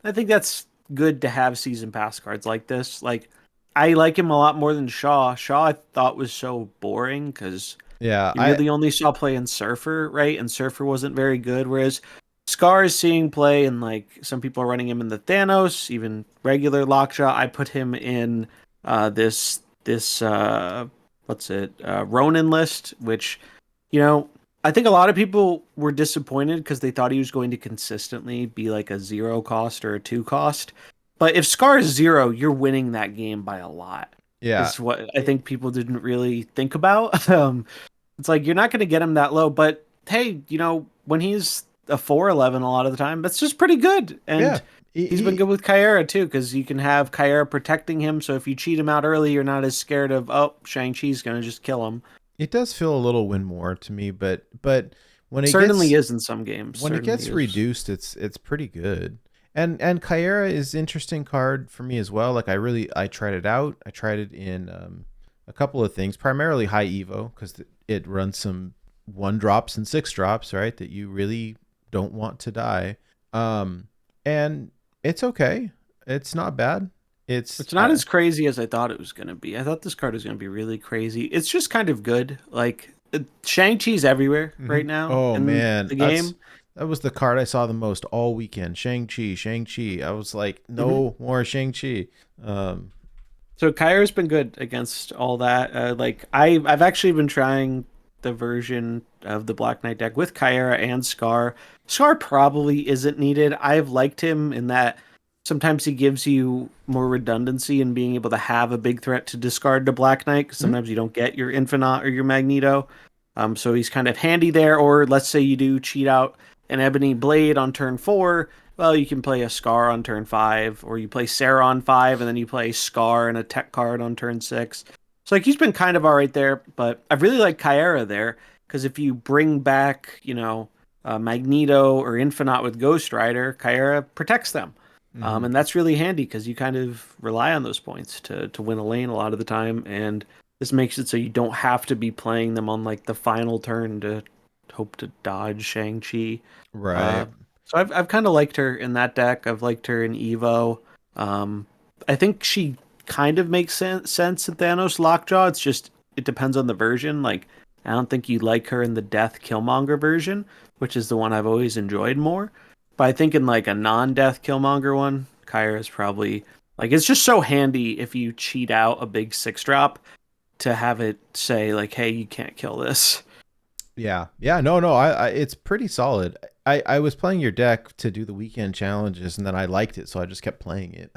I think that's good to have season pass cards like this. Like I like him a lot more than Shaw. Shaw I thought was so boring because
Yeah,
you really only saw play in Surfer, right? And Surfer wasn't very good. Whereas Skaar is seeing play, and like some people are running him in the Thanos, even regular Lockjaw. I put him in this what's it Ronin list, which you know I think a lot of people were disappointed because they thought he was going to consistently be like a 0 cost or a 2 cost. But if Scar is 0, you're winning that game by a lot.
yeah,
Is what I think people didn't really think about. It's like you're not going to get him that low, but hey, when he's a 411 a lot of the time, that's just pretty good.
yeah.
And he's been good with Caiera too, because you can have Caiera protecting him. So if you cheat him out early, you're not as scared of, oh, Shang-Chi's going to just kill him.
It does feel a little win more to me, but when it
Certainly
gets
is in some games.
when it
Certainly
gets
is.
reduced, it's pretty good. And Caiera is interesting card for me as well. Like I tried it out. I tried it in a couple of things, primarily high Evo because it runs some 1-drops and 6-drops, right? That you really don't want to die. And it's okay. It's not bad.
It's not as crazy as I thought it was going to be. I thought this card was going to be really crazy. It's just kind of good. Like Shang-Chi's everywhere right now
Oh
in
man,
the game.
that was the card I saw the most all weekend. Shang-Chi. I was like, no more Shang-Chi.
So Caiera's been good against all that. Like I've actually been trying the version of the Black Knight deck with Caiera and Skaar. Skaar probably isn't needed. I've liked him in that sometimes he gives you more redundancy in being able to have a big threat to discard to Black Knight, because sometimes you don't get your Infinite or your Magneto. So he's kind of handy there. Or let's say you do cheat out an Ebony Blade on turn 4. Well, you can play a Skaar on turn 5, or you play Sarah on 5, and then you play Skaar and a tech card on turn 6. So like he's been kind of all right there, but I really like Caiera there, because if you bring back, Magneto or Infinite with Ghost Rider, Caiera protects them. And that's really handy because you kind of rely on those points to win a lane a lot of the time. And this makes it so you don't have to be playing them on like the final turn to hope to dodge Shang-Chi.
Right.
So I've kind of liked her in that deck. I've liked her in Evo. I think she kind of makes sense in Thanos Lockjaw. It's just, it depends on the version. Like, I don't think you like her in the Death Killmonger version, which is the one I've always enjoyed more. But I think in like a non-Death Killmonger one, Caiera is probably like, it's just so handy if you cheat out a big 6-drop to have it say like, hey, you can't kill this.
Yeah. No. I it's pretty solid. I was playing your deck to do the weekend challenges, and then I liked it, so I just kept playing it.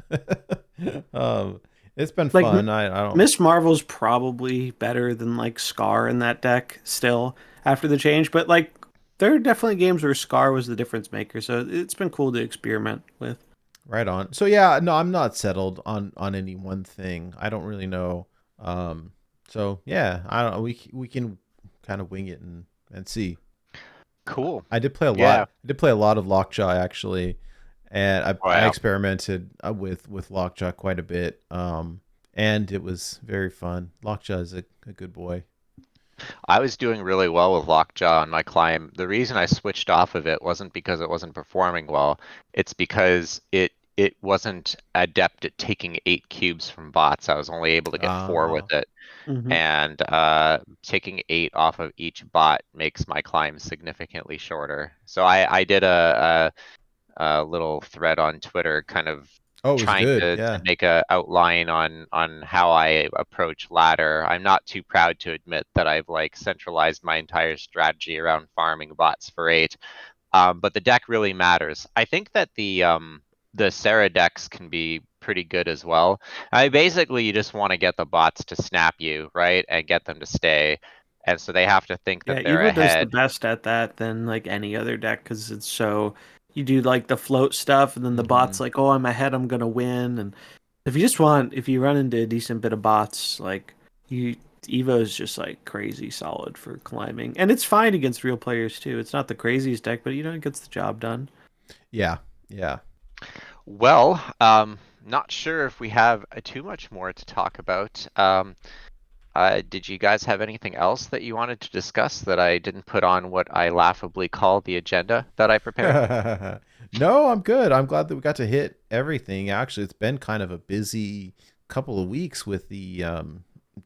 It's been
Like,
fun. I don't.
Miss Marvel's probably better than like Skaar in that deck still after the change, but like there are definitely games where Skaar was the difference maker, so it's been cool to experiment with.
Right on. So yeah, no, I'm not settled on any one thing. I don't really know. So yeah, I don't. We can kind of wing it and see.
Cool.
I did play a lot.
Yeah.
I did play a lot of Lockjaw actually, and I
yeah.
experimented with Lockjaw quite a bit. And it was very fun. Lockjaw is a good boy.
I was doing really well with Lockjaw on my climb. The reason I switched off of it wasn't because it wasn't performing well. It's because it wasn't adept at taking 8 cubes from bots. I was only able to get 4 with it.
Mm-hmm.
And taking 8 off of each bot makes my climb significantly shorter. So I did a little thread on Twitter kind of trying to make a outline on how I approach ladder. I'm not too proud to admit that I've like centralized my entire strategy around farming bots for 8. But the deck really matters. I think that the Sarah decks can be pretty good as well. Basically you just want to get the bots to snap you, right? And get them to stay. And so they have to think that they're
Evo does the
ahead.
best at that than like any other deck, because it's so, you do like the float stuff, and then the bot's like, oh, I'm ahead, I'm gonna win. And if you run into a decent bit of bots, like Evo is just like crazy solid for climbing, and it's fine against real players too. It's not the craziest deck, but it gets the job done.
Yeah.
Well, not sure if we have too much more to talk about. Did you guys have anything else that you wanted to discuss that I didn't put on what I laughably call the agenda that I prepared?
No, I'm good. I'm glad that we got to hit everything. Actually, it's been kind of a busy couple of weeks with the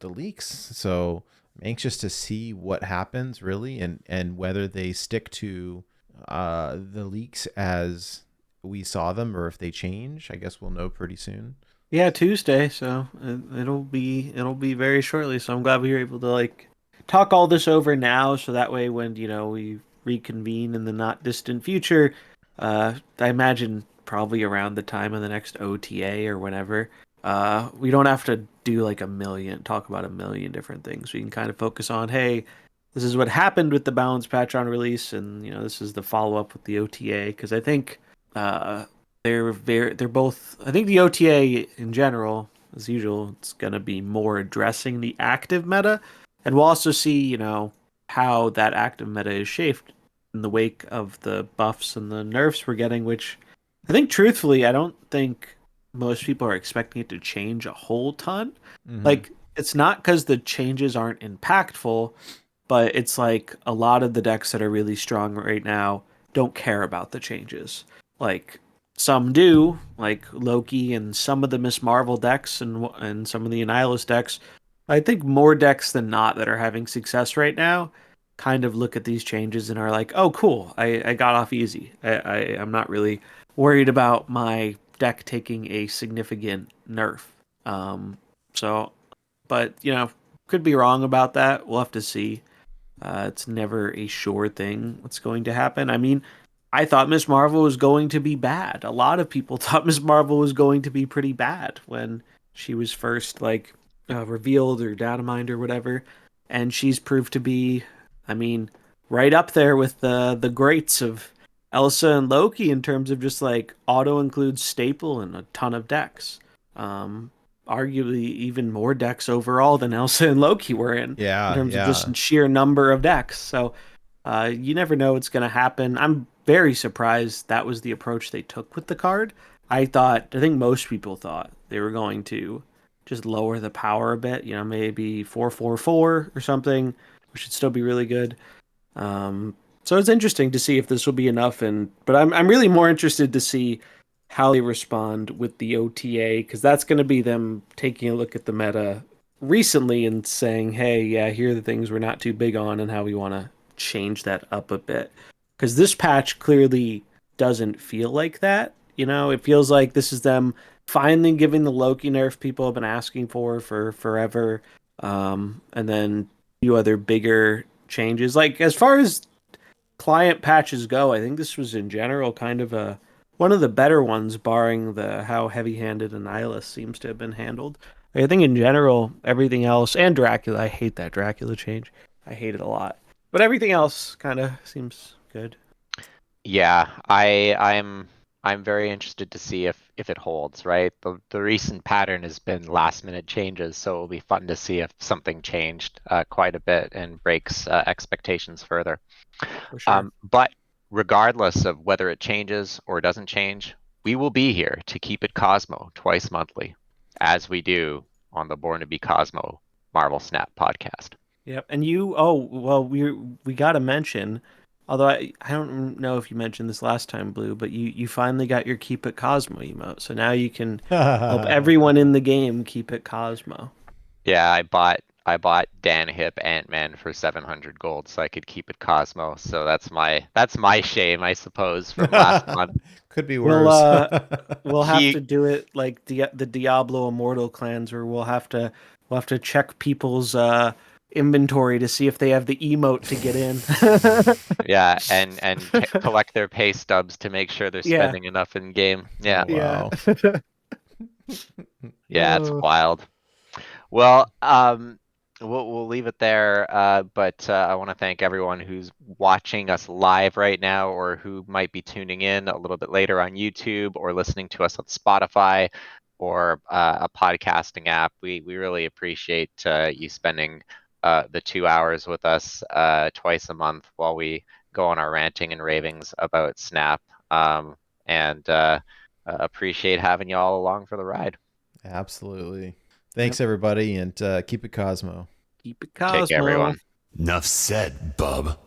leaks. So I'm anxious to see what happens really, and whether they stick to the leaks as we saw them, or if they change. I guess we'll know pretty soon.
Yeah, Tuesday, so it'll be very shortly. So I'm glad we were able to like talk all this over now, so that way when we reconvene in the not distant future, I imagine probably around the time of the next OTA or whenever, we don't have to do like talk about a million different things. We can kind of focus on, hey, this is what happened with the balance patch on release, and this is the follow up with the OTA, because I think. They're both. I think the OTA in general, as usual, it's gonna be more addressing the active meta, and we'll also see, how that active meta is shaped in the wake of the buffs and the nerfs we're getting. Which I think, truthfully, I don't think most people are expecting it to change a whole ton.
Mm-hmm.
Like, it's not because the changes aren't impactful, but it's like a lot of the decks that are really strong right now don't care about the changes. Like some do, like Loki and some of the Miss Marvel decks and some of the Annihilus decks. I think more decks than not that are having success right now kind of look at these changes and are like, "Oh, cool! I got off easy. I'm not really worried about my deck taking a significant nerf." So, but could be wrong about that. We'll have to see. It's never a sure thing what's going to happen. I mean, I thought Miss Marvel was going to be bad. A lot of people thought Miss Marvel was going to be pretty bad when she was first revealed or data mined or whatever, and she's proved to be, I mean, right up there with the greats of Elsa and Loki in terms of just like auto include staple in a ton of decks. Arguably even more decks overall than Elsa and Loki were in
Yeah,
terms of
yeah.
just sheer number of decks. So you never know what's going to happen. I'm very surprised that was the approach they took with the card. I think most people thought they were going to just lower the power a bit, maybe 444 or something, which should still be really good. So it's interesting to see if this will be enough. But I'm really more interested to see how they respond with the OTA, because that's going to be them taking a look at the meta recently and saying, hey, yeah, here are the things we're not too big on and how we want to change that up a bit. Because this patch clearly doesn't feel like that. It feels like this is them finally giving the Loki nerf people have been asking for forever. And then a few other bigger changes. Like, as far as client patches go, I think this was in general kind of one of the better ones, barring the how heavy-handed Annihilus seems to have been handled. I think in general, everything else, and Dracula, I hate that Dracula change. I hate it a lot. But everything else kind of seems good.
Yeah, I'm very interested to see if it holds, right? The recent pattern has been last minute changes, so it'll be fun to see if something changed quite a bit and breaks expectations further.
For sure.
But regardless of whether it changes or doesn't change, we will be here to keep it Cosmo twice monthly, as we do on the Born to Be Cosmo Marvel Snap podcast.
Yep. And we got to mention, although I don't know if you mentioned this last time, Blue, but you finally got your Keep It Cosmo emote. So now you can help everyone in the game keep it Cosmo.
Yeah, I bought Dan Hip Ant-Man for 700 gold so I could keep it Cosmo. So that's my shame, I suppose, from last month.
Could be worse.
We'll have to do it like the Diablo Immortal clans, where we'll have to check people's inventory to see if they have the emote to get in.
Yeah, and collect their pay stubs to make sure they're
Yeah.
spending enough in game. Yeah.
Wow.
Yeah, it's wild. Well, we'll leave it there. But I want to thank everyone who's watching us live right now, or who might be tuning in a little bit later on YouTube, or listening to us on Spotify, or a podcasting app. We really appreciate you spending the 2 hours with us twice a month while we go on our ranting and ravings about Snap. And appreciate having you all along for the ride.
Absolutely. Thanks, everybody, and keep it Cosmo.
Keep it Cosmo.
Take care, everyone.
Enough said, bub.